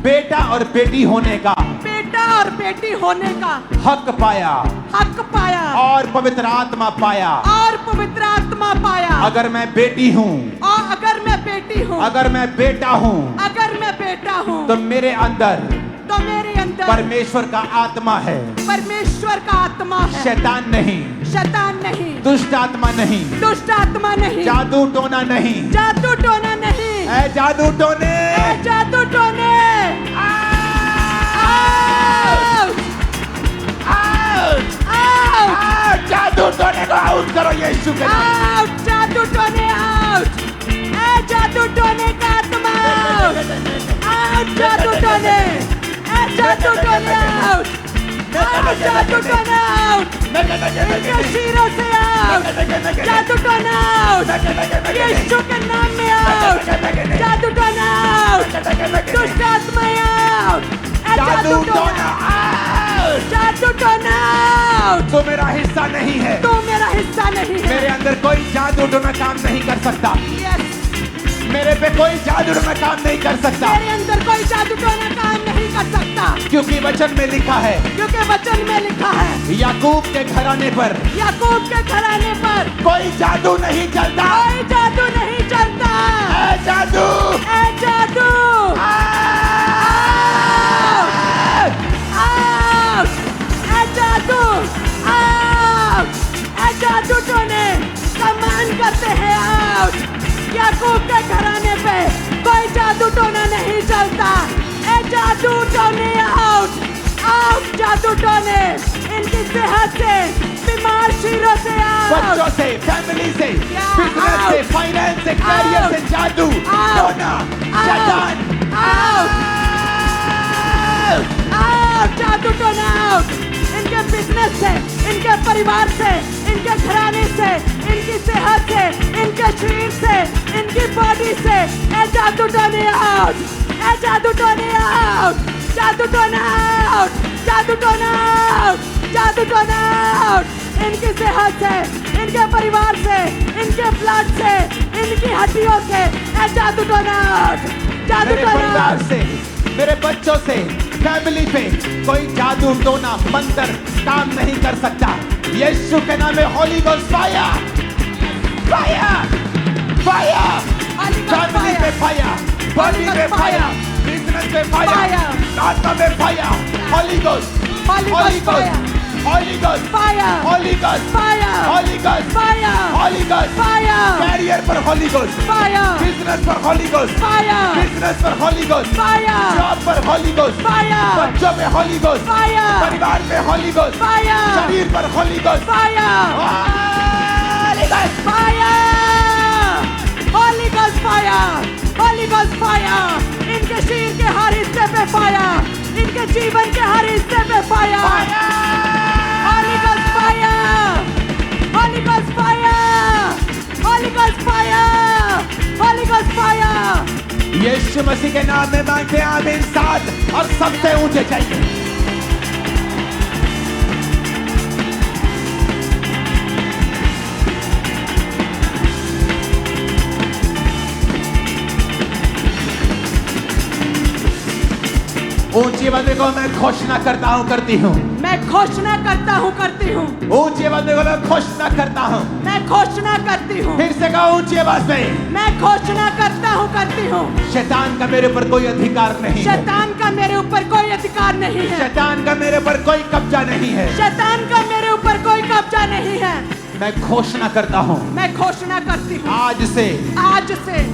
बेटा और बेटी होने का, बेटा और बेटी होने का हक पाया, हक पाया और पवित्र आत्मा पाया। और पवित्र आत्मा पाया। अगर मैं बेटी हूँ, और अगर मैं बेटी हूँ, अगर मैं बेटा हूँ, अगर मैं बेटा हूँ, तो मेरे अंदर परमेश्वर का आत्मा है, परमेश्वर का आत्मा है। शैतान नहीं, शैतान नहीं, दुष्ट आत्मा नहीं, दुष्ट आत्मा नहीं, जादू टोना नहीं, जादू टोना नहीं, ऐ जादू टोने, ए जादू टोने, जादू टोने को आउट करो यीशु के नाम। आउट, जादू टोने आउट, ए जादू टोने का आत्मा आउट, जादू टोने, ए जादू टोने आउट, जादू टोने आउट, इनके सिरों से आउट, जादू टोने आउट, यीशु के नाम में आउट, जादू टोने आउट, दुष्ट आत्मा आउट, ए जादू टोना आउट, जादू टोना आउट। तो मेरा हिस्सा नहीं है, तू मेरा हिस्सा नहीं है। मेरे अंदर कोई जादू टोना काम नहीं कर सकता, Yes, मेरे पे कोई जादू टोना काम नहीं कर सकता, मेरे अंदर कोई जादू टोना काम नहीं कर सकता, क्योंकि वचन में लिखा है, क्योंकि वचन में लिखा है, याकूब के घराने पर याकूब के घराने पर कोई जादू नहीं चलता। कोई जादू नहीं चलता। ऐ जादू, ए जादू, आउट, ए जादू, आउट, ए जादू टोने कमान करते हैं आउट। याकूब के घराने पे कोई जादू टोना नहीं चलता। ए जादू टोने आउट, आउट जादू टोने, इनकी सेहत से, बीमार शीरों से आउट, बच्चों से, फैमिली से, बिजनेस से, फाइनेंस से, करियर से जादू टोना, शैतान आउट, आउट, जादू टोना आउट, इनके बिजनेस से, इनके परिवार से, इनके घराने से, इनकी सेहत से, इनके शरीर से, इनकी बॉडी से, ए जादू टोने आउट, ए जादू टोने आउट, जादू टोना आउट, जादू टोना आउट, जादू टोना आउट, इनकी सेहत से, इनके परिवार से, इनके ब्लड से, इनकी हड्डियों से, ए जादू टोना आउट, जादू मेरे टोना परिवार आउट। से, मेरे बच्चों से, फैमिली पे कोई जादू टोना मंत्र काम नहीं कर सकता। यीशु के नाम में holy ghost fire, fire, fire, family पे फायर, बॉडी पे फायर, बिजनेस पे फायर, आत्मा पे fire, holy ghost, holy ghost, holy ghost, Fire! Holy ghost, Fire! Holy ghost, Fire! Holy ghost, Fire! Career पर होली गोस्ट, Fire! बिजनेस पर holy ghost, Fire! Business पर holy ghost, Fire! Job पर holy ghost, Fire! बच्चों पे Holi ghost, Fire! परिवार पे Holi ghost, Fire! शरीर पर holy ghost, Fire! Holy ghost, Fire! Holy Ghost fire! Holy Ghost fire! इनके शरीर के हर हिस्से पे फायर, इनके जीवन के हर हिस्से पे fire. Holy Ghost fire! Holy Ghost fire! Holy Ghost fire! Holy Ghost fire! यीशु मसीह के नाम में मांगते हैं आमीन। साथ और सबसे ऊंचे चाहिए। ऊंची आवाज में कहो, मैं घोषणा करता हूँ, करती हूँ। मैं घोषणा करता हूँ, करती हूँ। ऊंची आवाज में बोलो, घोषणा करता हूँ। मैं घोषणा करती हूँ। फिर से कहो ऊंची आवाज में, मैं घोषणा करता हूँ, करती हूँ। शैतान का मेरे ऊपर कोई अधिकार नहीं है। शैतान का मेरे ऊपर कोई अधिकार नहीं है। शैतान का मेरे ऊपर कोई कब्जा नहीं है। शैतान का मेरे ऊपर कोई कब्जा नहीं है। मैं घोषणा करता हूँ, मैं घोषणा करती हूँ आज से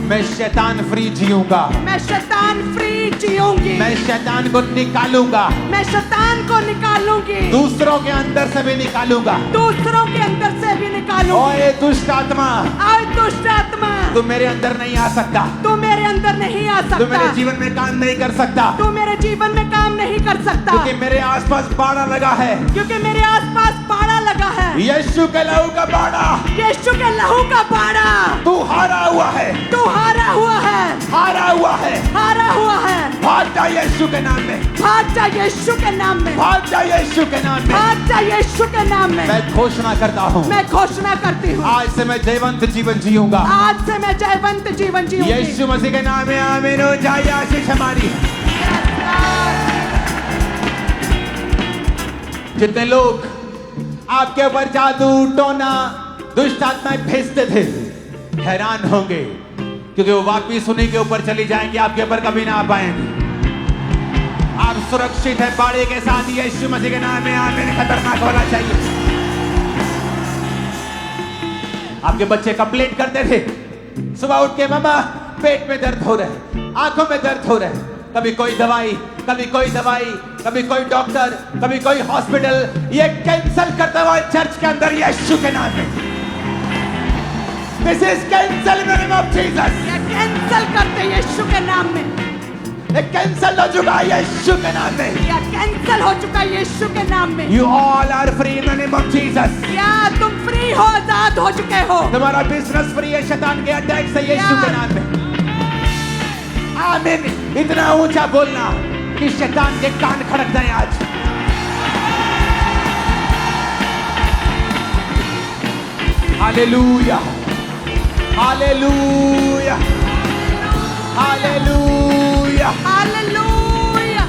मैं शैतान फ्री जीऊंगा, मैं शैतान फ्री जीऊंगी, मैं शैतान को निकालूंगा, मैं शैतान को निकालूंगी, दूसरों के अंदर से भी निकालूंगा। दूसरों के अंदर से भी निकालूंगी। ओए दुष्ट आत्मा, और दुष्ट आत्मा, तू मेरे अंदर नहीं आ सकता, तू मेरे अंदर नहीं आ सकता, तू मेरे जीवन में काम नहीं कर सकता, तू मेरे जीवन में काम नहीं कर सकता, क्योंकि मेरे आसपास बाड़ा लगा है, क्योंकि मेरे आसपास बाड़ा लगा है। यीशु के लहू का बाड़ा, यीशु के लहू का बाड़ा, तू हारा हुआ है, तू हारा हुआ है, हारा हुआ है, हारा हुआ है। भाग जा यीशु के नाम में, भाग जा यीशु के नाम में, भाग जा यीशु के नाम में, भाग जा यीशु के नाम में। मैं घोषणा करता हूँ, मैं घोषणा करती हूँ, आज से मैं जयवंत जीवन जीऊंगा, आज से मैं जयवंत जीवन जीऊंगी। यीशु मसीह के नाम में आमीन हो जाए। आशीष हमारी। जितने लोग आपके ऊपर जादू टोना दुष्ट आत्माएं भेजते थे, हैरान होंगे, क्योंकि वो वापिस उन्हीं के ऊपर चली जाएंगी, आपके ऊपर कभी ना आ पाएंगे। आप सुरक्षित है बाड़े के साथ, यीशु मसीह के नाम में आमीन। खतरनाक होना चाहिए। आपके बच्चे कंप्लेंट करते थे, सुबह उठ के मामा पेट में दर्द हो रहा है, आंखों में दर्द हो रहा है, कभी कोई दवाई, कभी कोई दवाई, कभी कोई डॉक्टर, कभी कोई हॉस्पिटल, ये कैंसिल करता हुआ चर्च के अंदर यीशु के नाम में। This is cancel in the name of Jesus. ये कैंसल करते यीशु के नाम में, ये कैंसिल हो चुका है यीशु के नाम में। या कैंसल हो चुका है यीशु के नाम में। You all are free in the name of Jesus. या तुम फ्री हो, आजाद हो चुके हो। तुम्हारा बिजनेस फ्री है शैतान के अटैक से यीशु के नाम में। आमीन। इतना ऊंचा बोलना कि शैतान के कान खड़क जाए आज। Hallelujah, hallelujah, hallelujah, hallelujah.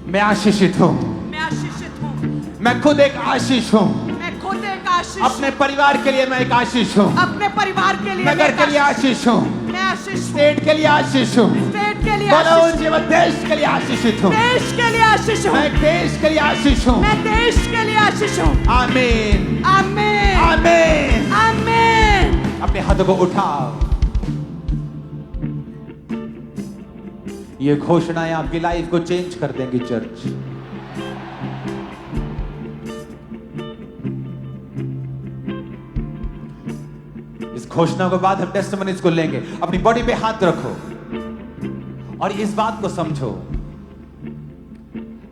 मैं आशीषित हूँ, मैं आशीषित हूँ, मैं खुद एक आशीष हूँ, मैं खुद एक आशीष, अपने परिवार के लिए मैं एक आशीष हूँ, अपने परिवार के लिए नगर के लिए आशीष हूँ, मैं आशीष हूँ, स्टेट के लिए आशीष हूँ, स्टेट के लिए बोलो आशीष, जीवन देश के लिए आशीषित हूँ, देश के लिए आशीष हूँ, मैं देश के लिए आशीष हूँ। मैं देश के लिए आशीष हूँ। आमीन, आमीन, आमीन। आमीन। अपने हाथों को उठाओ। ये घोषणाएं आपकी लाइफ को चेंज कर देंगी चर्च। इस घोषणा के बाद हम टेस्टिमनीज को लेंगे। अपनी बॉडी पे हाथ रखो और इस बात को समझो,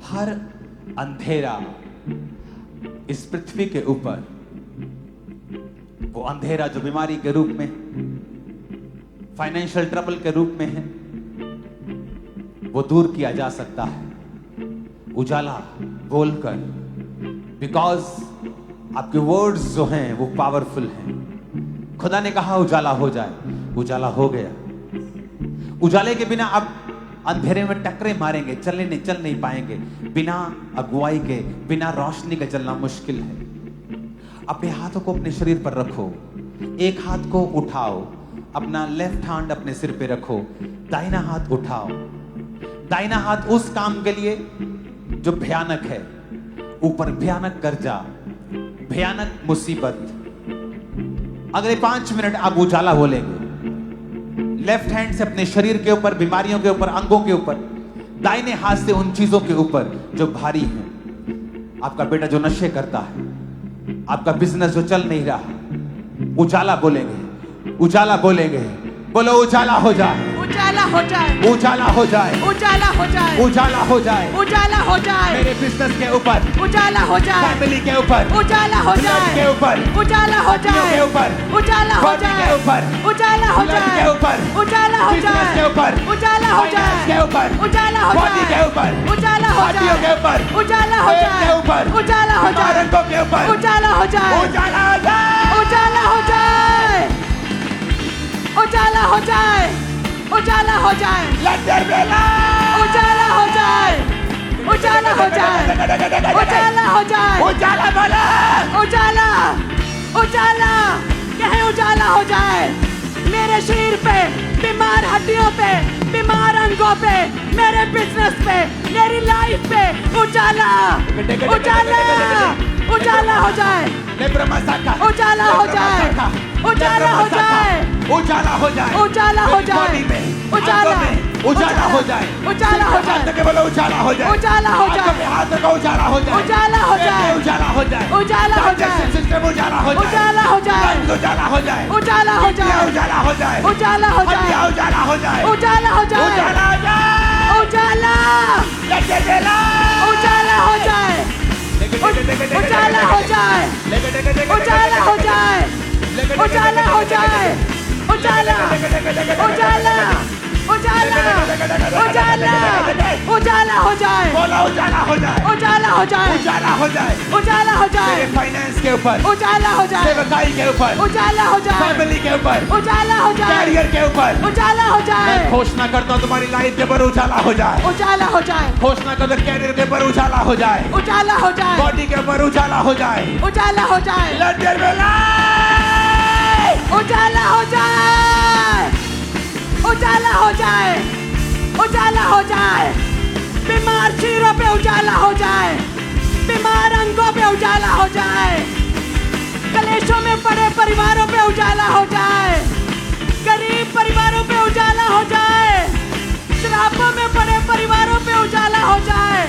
हर अंधेरा इस पृथ्वी के ऊपर, वो अंधेरा जो बीमारी के रूप में, फाइनेंशियल ट्रबल के रूप में है, वो दूर किया जा सकता है उजाला बोलकर, बिकॉज आपके वर्ड्स जो हैं वो पावरफुल हैं। खुदा ने कहा उजाला हो जाए, उजाला हो गया। उजाले के बिना आप अंधेरे में टकरे मारेंगे, चल नहीं पाएंगे। बिना अगुवाई के, बिना रोशनी के चलना मुश्किल है। अपने हाथों को अपने शरीर पर रखो, एक हाथ को उठाओ, अपना लेफ्ट हैंड अपने सिर पे रखो, दाहिना हाथ उठाओ। दाहिना हाथ उस काम के लिए जो भयानक है, ऊपर भयानक कर्जा, भयानक मुसीबत। अगले 5 मिनट आप उजाला बोलेंगे। लेफ्ट हैंड से अपने शरीर के ऊपर, बीमारियों के ऊपर, अंगों के ऊपर, दाहिने हाथ से उन चीजों के ऊपर जो भारी हैं। आपका बेटा जो नशे करता है, आपका बिजनेस जो चल नहीं रहा, उजाला बोलेंगे, उजाला बोलेंगे। बोलो उजाला हो जाए, उजाला हो जाए, उजाला हो जाए, उजाला हो जाए, उजाला हो जाए, उजाला हो जाए, मेरे बिजनेस के ऊपर, उजाला हो जाए, फैमिली के ऊपर, उजाला हो ब्लड जाए, के ऊपर, उजाला हो पत्नियों जाए, के ऊपर, उजाला हो बॉडी जाए, के ऊपर, उजाला हो ब्लड जाए, के ऊपर, उजाला हो बिजनेस जाए, के ऊपर, उजाला हो फाइनेंस जाए, के ऊपर, उजाला हो बॉडी जाए, के ऊपर, उजाला हो हड्डियों जाए, के ऊपर, उजाला हो पेट जाए, के ऊपर, उजाला हो जाए, रंगों के ऊपर, उजाला हो जाए, उजाला हो जाए, उजाला हो जाए, उजाला हो जाए, उजाला हो जाए, Let there be light! उजाला हो जाए, उजाला हो जाए, उजाला हो जाए, उजाला बोला, उजाला, उजाला, कहे उजाला हो जाए। मेरे शरीर पे, बीमार हड्डियों पे, बीमार अंगों पे, मेरे बिजनेस पे, मेरी लाइफ पे उजाला, उजाला, उजाला हो जाए, लेब्रा मसाका, उजाला हो जाए, उजाला हो जाए, उजाला हो जाए, उजाला हो जाए, बॉडी में, उजाला, आंखों में, उजाला हो जाए, उजाला हो जाए, हाथ के बोलो उजाला हो जाए, उजाला हो जाए, आंखों में हाथ का उजाला हो जाए, उजाला हो जाए, उजाला हो जाए, उजाला हो जाए, सिस्टम उजाला हो जाए, उजाला हो जाए, उजाला हो जाए, उजाला हो जाए, उजाला हो जाए, उजाला हो जाए, उजाला हो जाए, उजाला हो जाए, उजाला हो जाए, उजाला, लेके चला, उजाला हो जाए, उजाला हो जाए, उजाला हो जाए, उजाला हो जाए, उजाला, उजाला, उजाला, उजाला, उजाला हो जाए, बोला उजाला हो जाए, उजाला हो जाए, उजाला हो जाए, उजाला हो जाए, मेरे फाइनेंस के ऊपर, उजाला हो जाए, सेवकाई के ऊपर, उजाला हो जाए, फैमिली के ऊपर, उजाला हो जाए, कैरियर के ऊपर, उजाला हो जाए, मैं घोषणा करता हूँ तुम्हारी लाइफ के ऊपर उजाला हो जाए, उजाला हो जाए, घोषणा करता हूँ कैरियर के ऊपर उजाला हो जाए, उजाला हो जाए, बॉडी के ऊपर उजाला हो जाए, उजाला हो जाए, लंदन में लाइफ, उजाला हो जाए, उजाला हो जाए, उजाला हो जाए, बीमार चीरों पे उजाला हो जाए, बीमार अंगों पे उजाला हो जाए, कलेशों में पड़े परिवारों पे उजाला हो जाए, गरीब परिवारों पे उजाला हो जाए, श्रापों में पड़े परिवारों पे उजाला हो जाए,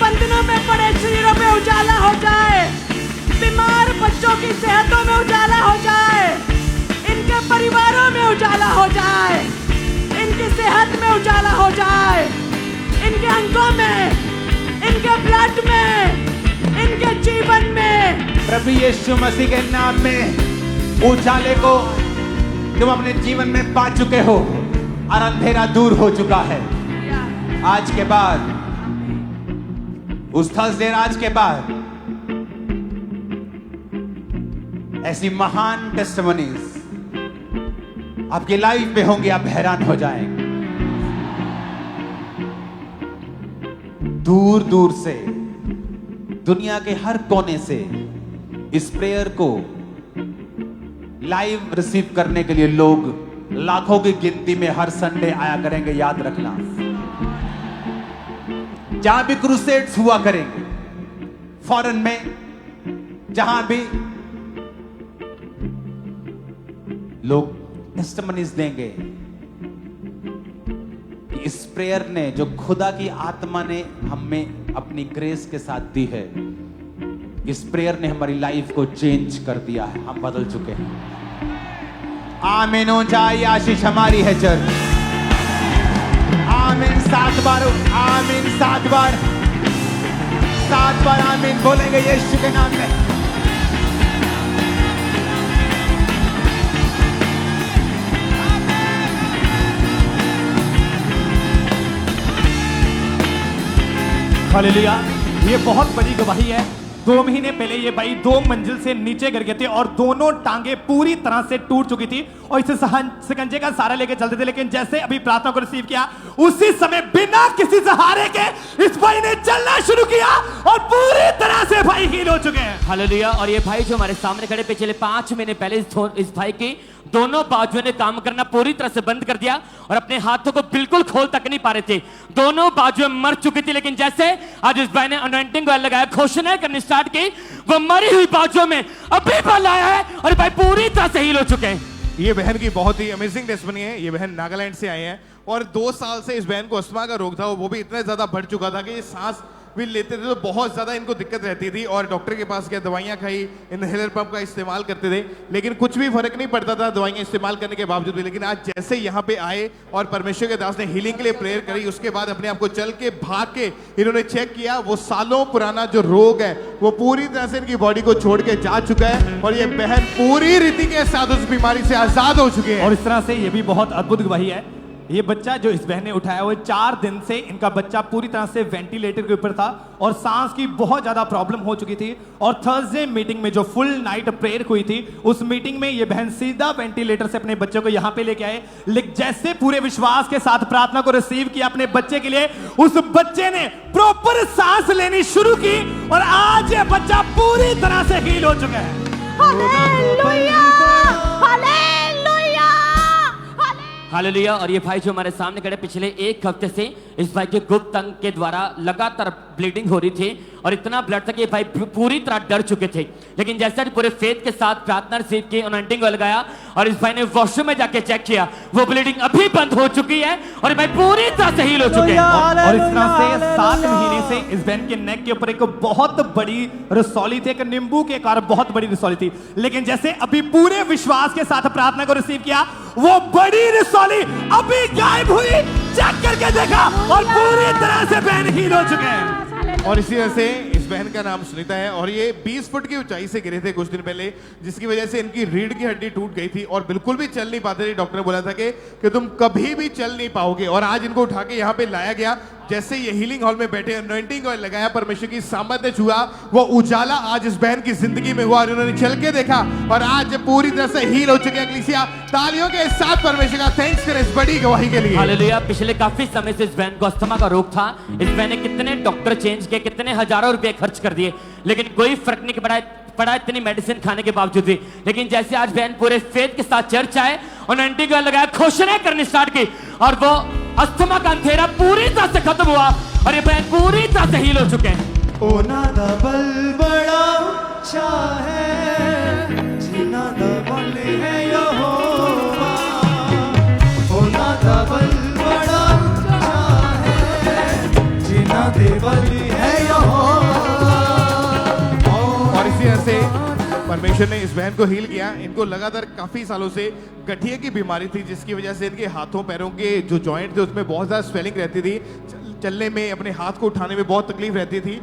बंधनों में पड़े शरीरों पे उजाला हो जाए, बीमार बच्चों की सेहतों में उजाला हो जाए, इनके परिवारों में उजाला हो जाए, इनकी सेहत में उजाला हो जाए, इनके अंगों में, इनके ब्लड में, इनके जीवन में, प्रभु यीशु मसीह के नाम में उजाले को तुम अपने जीवन में पा चुके हो और अंधेरा दूर हो चुका है। आज के बाद, उस थर्सडे आज के बाद ऐसी महान टेस्टिमनीज आपकी लाइफ में होंगी, आप हैरान हो जाएंगे। दूर दूर से, दुनिया के हर कोने से इस प्रेयर को लाइव रिसीव करने के लिए लोग लाखों की गिनती में हर संडे आया करेंगे। याद रखना, जहां भी क्रूसेड्स हुआ करेंगे, फॉरेन में जहां भी लोग टेस्टिमनीज देंगे कि इस प्रेयर ने, जो खुदा की आत्मा ने हमें अपनी ग्रेस के साथ दी है, इस प्रेयर ने हमारी लाइफ को चेंज कर दिया है। हम बदल चुके हैं। आमीन। ऊंचाई आशीष हमारी है चर्च। आमीन। 7 बार आमीन, 7 बार, 7 बार आमीन बोलेंगे यीशु के नाम में। हालेलुया। ये बहुत बड़ी गवाही है। 2 महीने पहले ये भाई 2 मंजिल से नीचे गिर गए थे और दोनों टांगे पूरी तरह से टूट चुकी थी और इसे शिकंजे का सहारा लेके चलते थे, लेकिन जैसे अभी प्रार्थना को रिसीव किया उसी समय बिना किसी सहारे के इस भाई ने चलना शुरू किया और पूरी तरह से भाई हील हो चुके हैं। हालेलुया। और ये भाई जो हमारे सामने खड़े पिछले 5 महीने पहले इस भाई की दोनों बाजुओं ने काम करना पूरी तरह से बंद कर दिया और अपने हाथों को बिल्कुल खोल तक नहीं पा रहे थे। दोनों बाजुएं मर चुकी थी, लेकिन जैसे आज इस भाई ने अनॉइंटिंग ऑयल लगाया, घोषणा करनी स्टार्ट की, वो मरी हुई बाजुओं में अभी बल आया है और भाई पूरी तरह से हील हो चुके हैं। ये बहन की बहुत ही अमेजिंग टेस्टिमनी है। ये बहन नागालैंड से आए हैं और 2 साल से इस बहन को अस्थमा का रोग था, वो भी इतना ज्यादा बढ़ चुका था कि ये सांस भी लेते थे तो बहुत ज्यादा इनको दिक्कत रहती थी और डॉक्टर के पास गए, दवाइयां खाई, इनहेलर पंप का इस्तेमाल करते थे, लेकिन कुछ भी फर्क नहीं पड़ता था दवाइयां इस्तेमाल करने के बावजूद भी। लेकिन आज जैसे यहाँ पे आए और परमेश्वर के दास ने हीलिंग के लिए प्रेयर करी, उसके बाद अपने आप को चल के भाग के इन्होंने चेक किया, वो सालों पुराना जो रोग है वो पूरी तरह से इनकी बॉडी को छोड़ के जा चुका है और ये बहन पूरी रीति के साथ उस बीमारी से आजाद हो चुके हैं। और इस तरह से ये भी बहुत अद्भुत गवाही है। ये बच्चा जो इस बहन ने उठाया वो 4 दिन से इनका बच्चा पूरी तरह से वेंटिलेटर के ऊपर था और सांस की बहुत ज्यादा प्रॉब्लम हो चुकी थी। और थर्सडे मीटिंग में जो फुल नाइट प्रेयर हुई थी, उस मीटिंग में ये बहन सीधा वेंटिलेटर से अपने बच्चे को यहाँ पे लेके आए। लेकिन जैसे पूरे विश्वास के साथ प्रार्थना को रिसीव किया अपने बच्चे के लिए, उस बच्चे ने प्रॉपर सांस लेनी शुरू की और आज ये बच्चा पूरी तरह से हील हो चुका है। Hallelujah, hallelujah, hallelujah. और ये भाई जो हमारे सामने खड़े पिछले एक हफ्ते से इस भाई के गुप्त अंग के द्वारा लगातार ब्लीडिंग हो रही थी और इतना ब्लड था कि ये भाई पूरी तरह डर चुके थे, लेकिन जैसे पूरे फेथ के साथ प्रार्थना रिसीव की, अनॉइंटिंग ऑयल लगाया और इस भाई ने वॉशरूम में जाके चेक किया, वो ब्लीडिंग अभी बंद हो चुकी है और ये भाई पूरी तरह से हील हो चुके हैं। और इस तरह से 7 महीने से इस बहन के नेक के ऊपर एक बहुत बड़ी रसौली थी, एक नींबू के आकार बहुत बड़ी रसौली थी, लेकिन जैसे अभी पूरे विश्वास के साथ प्रार्थना को रिसीव किया, वो बड़ी रसौली अभी गायब हुई। चेक करके देखा और पूरी तरह से बहन हील हो चुके हैं। और इसी वजह से इस बहन का नाम सुनीता है और ये 20 फुट की ऊंचाई से गिरे थे कुछ दिन पहले, जिसकी वजह से इनकी रीढ़ की हड्डी टूट गई थी और बिल्कुल भी चल नहीं पाते थे। डॉक्टर ने बोला था कि तुम कभी भी चल नहीं पाओगे, और आज इनको उठा के यहाँ पे लाया गया। जैसे ये हीलिंग हॉल में बैठे, अनॉइंटिंग ऑयल लगाया, परमेश्वर की सामर्थ्य छुआ, वो उजाला आज इस बहन की जिंदगी में हुआ और उन्होंने चल के देखा और आज पूरी तरह से हील हो चुके हैं। कलीसिया तालियों के साथ परमेश्वर का थैंक्स करें इस बड़ी गवाही के लिए। हालेलुया। पिछले काफी समय से इस बहन को अस्थमा का रोग था। इस बहन ने कितने डॉक्टर चेंज किए, कितने हजारों रुपए खर्च कर दिए, लेकिन कोई फर्क नहीं पड़ा इतनी मेडिसिन खाने के बावजूद भी। लेकिन जैसे आज बहन पूरे फेथ के साथ चर्च आए और एंटी ऑयल लगाया, घोषणा करनी स्टार्ट की और वो अस्थमा का अंधेरा पूरी तरह से खत्म हुआ और ये बहन पूरी तरह से हील हो चुके हैं। ओना दा बल बड़ा ऊंचा है, जिना दा बल है यहोवा। ओना दा बल बड़ा ऊंचा है, जिना दे बल है यहोवा। और इसी तरह से परमेश्वर ने इस बहन को हील किया। इनको लगातार काफी सालों से गठिया की बीमारी थी, जिसकी वजह से इनके हाथों पैरों के जो जॉइंट थे उसमें बहुत ज्यादा स्वेलिंग रहती थी, चलने में, अपने हाथ को उठाने में बहुत तकलीफ रहती थी।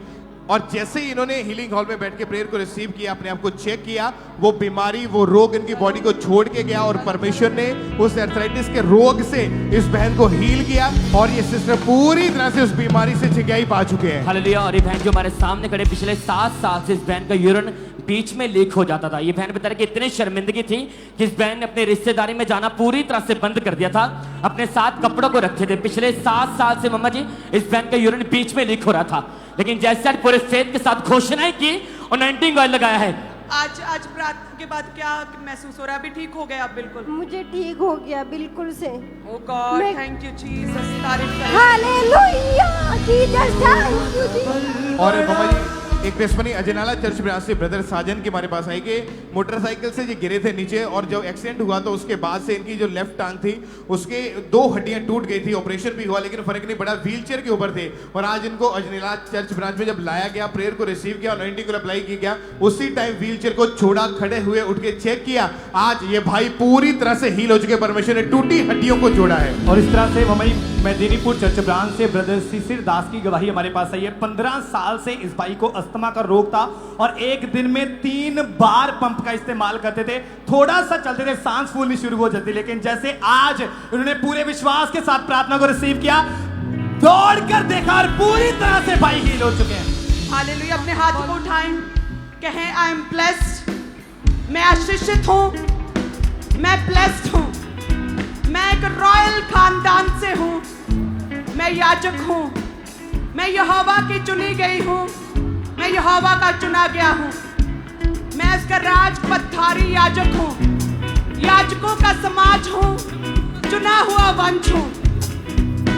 और जैसे ही इन्होंने हीलिंग हॉल में बैठ के प्रेयर को रिसीव किया, अपने आप को चेक किया, वो बीमारी, वो रोग इनकी बॉडी को छोड़ के गया और परमेश्वर ने उस आर्थराइटिस के रोग से इस बहन को हील किया और ये सिस्टर पूरी तरह से उस बीमारी से छुटकारा पा चुके हैं। हालेलुया। और ये बहन जो हमारे सामने खड़े, पिछले 7 साल से इस बहन का यूरिन बीच में लीक हो जाता था। ये बहन बता रही कि इतनी शर्मिंदगी थी कि इस बहन ने अपने रिश्तेदारी में जाना पूरी तरह से बंद कर दिया था, अपने साथ कपड़ों को रखे थे। पिछले 7 साल से मम्मा जी इस बहन का यूरिन बीच में लीक हो रहा था, लेकिन जैसे आज पूरे फेथ के साथ घोषणाएं की और अनॉइंटिंग ऑयल लगाया है। आज प्रार्थना के बाद क्या महसूस हो रहा है? अभी ठीक हो गया आप? बिल्कुल मुझे ठीक हो गया बिल्कुल से। ओ गॉड, थैंक यू जीसस, तारीफ करें। Hallelujah Jesus, thank you Jesus. और मम्मा जी एक टेस्टमनी अजनाला चर्च ब्रांच से ब्रदर साजन के हमारे पास आई कि मोटरसाइकिल से ये गिरे थे नीचे और जब एक्सीडेंट हुआ तो उसके बाद से इनकी जो लेफ्ट टांग थी उसके 2 हड्डियां टूट गई थी, ऑपरेशन भी हुआ लेकिन फर्क नहीं पड़ा, व्हीलचेयर के ऊपर थे। और आज इनको अजनाला चर्च ब्रांच में जब लाया गया, प्रेयर को रिसीव किया, अनॉइंटिंग को अप्लाई किया गया, उसी टाइम व्हीलचेयर को छोड़ा, खड़े हुए उठ के चेक किया, आज ये भाई पूरी तरह से हील हो चुके। परमेश्वर ने टूटी हड्डियों को जोड़ा है। और इस तरह से हमारी मेदिनीपुर चर्च ब्रांच से ब्रदर शिशिर दास की गवाही हमारे पास आई है। 15 साल से इस भाई को अस्थमा का रोग था और एक दिन में 3 बार पंप का इस्तेमाल करते थे, थोड़ा सा चलते थे, सांस फूलनी शुरू हो जाती, लेकिन जैसे आज उन्होंने पूरे विश्वास के साथ प्रार्थना को रिसीव किया, दौड़कर देखा और पूरी तरह से भाई हील हो चुके हैं। हालेलुया। अपने हाथ को उठाएं, कहें आई एम ब्लेस्ड, मैं आशीषित हूं, मैं ब्लेस्ड हूं, मैं एक रॉयल खानदान से हूं, मैं याजक हूं, मैं यहोवा की चुनी गई हूं, मैं यहोवा का चुना गया हूं, मैं इसका राजपथधारी याजक हूं, याजकों का समाज हूं, चुना हुआ वंश हूं,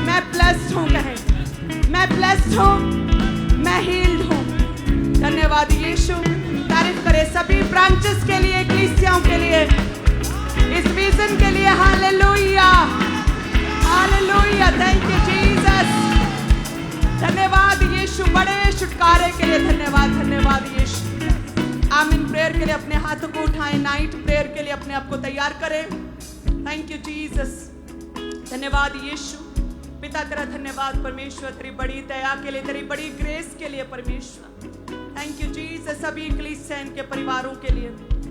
मैं ब्लेस्ड हूं। कहें मैं ब्लेस्ड हूं, मैं हील्ड हूं। धन्यवाद यीशु। तारीफ करें सभी ब्रांचेस के लिए, कलीसियाओं के लिए, इस विजन के लिए। Hallelujah, hallelujah, thank you Jesus. धन्यवाद यीशु, बड़े छुटकारे के लिए धन्यवाद, धन्यवाद यीशु। आमीन। प्रेयर के लिए अपने हाथों को उठाएं, नाइट प्रेयर के लिए अपने आप को तैयार करें। थैंक यू जीसस, धन्यवाद यीशु। पिता तेरा धन्यवाद परमेश्वर, तेरी बड़ी दया के लिए, तेरी बड़ी ग्रेस के लिए परमेश्वर। Thank you Jesus. सभी कलीसिया के परिवारों के लिए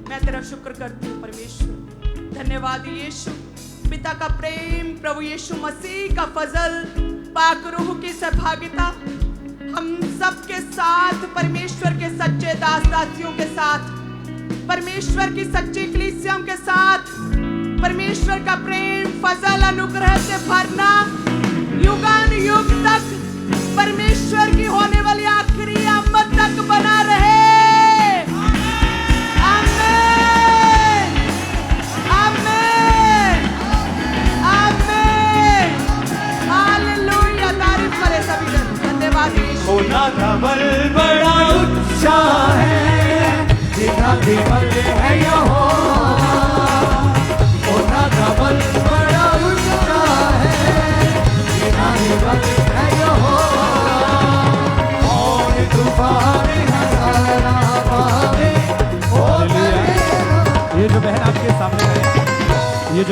मैं तेरा शुक्र करती हूँ परमेश्वर। धन्यवाद यीशु। पिता का प्रेम, प्रभु यीशु मसीह का फजल, पाक रूह की सहभागिता हम सब के साथ, परमेश्वर के सच्चे दास दासियों के साथ, परमेश्वर की सच्ची कलीसियाओं के साथ, परमेश्वर का प्रेम, फजल, अनुग्रह से भरना युगान युग तक, परमेश्वर की होने वाली आखिरी आमद तक बना रहे। आमीन, आमीन, आमीन।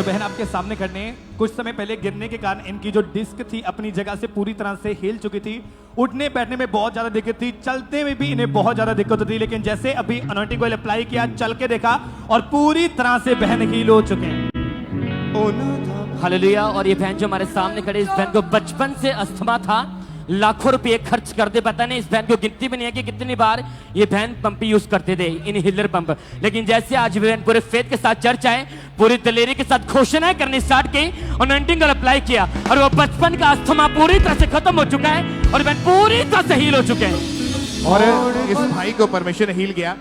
जो बहन आपके सामने खड़े हैं, कुछ समय पहले गिरने के कारण इनकी जो डिस्क थी अपनी जगह से पूरी तरह से हिल चुकी थी। उठने बैठने में बहुत ज्यादा दिक्कत थी, चलते में भी इन्हें बहुत ज्यादा दिक्कत होती, लेकिन जैसे अभी अनॉइंटिंग ऑयल अप्लाई किया, चल के देखा और पूरी तरह से बहन हील हो चुके हैं। हालेलुया। और ये बहन जो हमारे सामने खड़े, इस बहन को बचपन से अस्थमा था, लाखों रुपए खर्च कर दे, पता नहीं इस बहन को गिनती भी नहीं है कि कितनी बार ये बहन पंप यूज करते थे, इनहेलर पंप। लेकिन जैसे आज बहन पूरे फेथ के साथ चर्च आए, पूरी दलेरी के साथ घोषणाएं करनी स्टार्ट की, अनॉइंटिंग ऑयल अप्लाई किया और वो बचपन का अस्थमा पूरी तरह से खत्म हो चुका है और बहन पूरी तरह से हील हो चुके हैं। और इस भाई को परमेश्वर ने हील किया।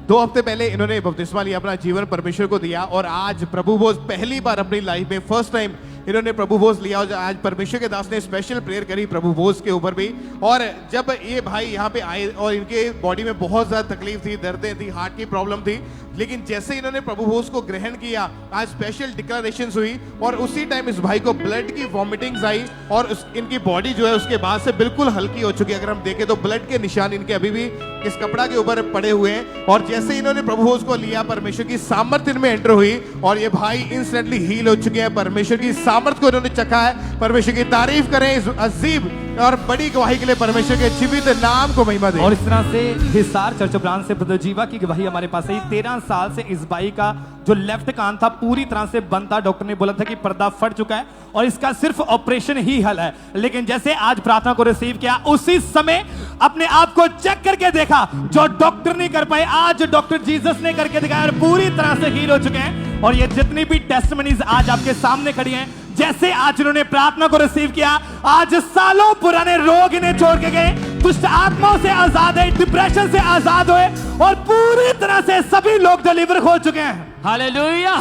2 हफ्ते पहले इन्होंने बपतिस्मा लिया, अपना जीवन परमेश्वर को दिया और आज प्रभु भोज पहली बार अपनी लाइफ में फर्स्ट टाइम इन्होंने प्रभु भोज लिया। और आज परमेश्वर के दास ने स्पेशल प्रेयर करी प्रभु भोज के ऊपर भी। और जब ये भाई यहाँ पे आए और इनके बॉडी में बहुत ज्यादा तकलीफ थी, दर्दें थी, हार्ट की प्रॉब्लम थी, लेकिन जैसे इन्होंने प्रभु भोज को ग्रहण किया, आज स्पेशल डिक्लेरेशंस हुई और उसी टाइम इस भाई को ब्लड की वॉमिटिंग्स आई और इनकी बॉडी जो है उसके बाद से बिल्कुल हल्की हो चुकी है। अगर हम देखें तो ब्लड के निशान इनके अभी भी इस कपड़ा के ऊपर पड़े हुए हैं। और जैसे इन्होंने प्रभु भोज को लिया, परमेश्वर की सामर्थ इनमें एंटर हुई और ये भाई इंस्टेंटली हील हो चुके हैं। परमेश्वर की सामर्थ को इन्होंने चखा है। परमेश्वर की तारीफ करें इस अजीब और बड़ी गवाही के लिए, परमेश्वर के जीवित नाम को महिमा दें। और इस तरह से हिसार चर्च ब्रांच से ब्रदर जीवा की गवाही हमारे पास है। 13 साल से इस भाई का जो लेफ्ट कान था पूरी तरह से बंद था, डॉक्टर ने बोला था कि पर्दा फट चुका है और इसका सिर्फ ऑपरेशन ही हल है। लेकिन जैसे आज प्रार्थना को रिसीव किया, उसी समय अपने आप को चेक करके देखा, जो डॉक्टर नहीं कर पाए आज डॉक्टर जीसस ने करके दिखाया और पूरी तरह से हील हो चुके हैं। और ये जितनी भी टेस्टमनीज आज आपके सामने खड़ी हैं, जैसे आज उन्होंने प्रार्थना को रिसीव किया, आज सालों पुराने रोग इन्हें छोड़ के गए, दुष्ट आत्माओं से आजाद है, डिप्रेशन से आजाद हुए और पूरी तरह से सभी लोग डिलीवर हो चुके हैं। हालेलुया।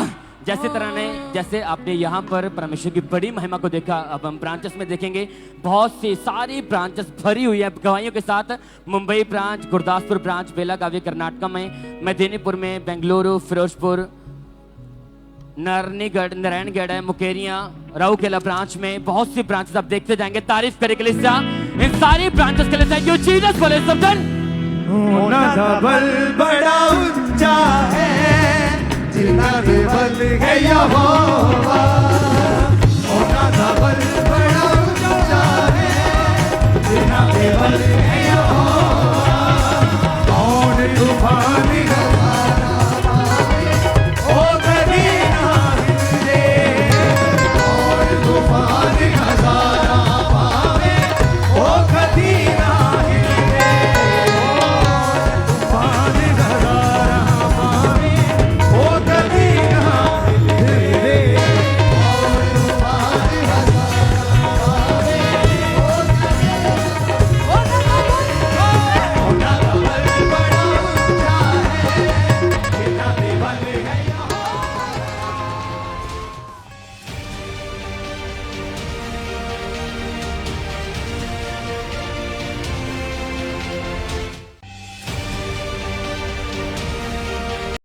जैसे आपने यहाँ पर परमेश्वर की बड़ी महिमा को देखा, अब हम ब्रांचेस में देखेंगे। बहुत सी सारी ब्रांचेस भरी हुई है गवाहियों के साथ। मुंबई ब्रांच, गुरदासपुर ब्रांच, बेलागावी कर्नाटका में, मेदिनीपुर में, बेंगलुरु, फिरोजपुर, नारायणगढ़ है, मुकेरिया, राउकेला ब्रांच में, बहुत सी ब्रांचेस आप देखते जाएंगे। तारीफ करे के लिए इन सारी ब्रांचेस के लिए थैंक यू जीसस। बोले सब जन होना डबल बड़ा ऊंचा है, जितना डबल है यहोवा, होना डबल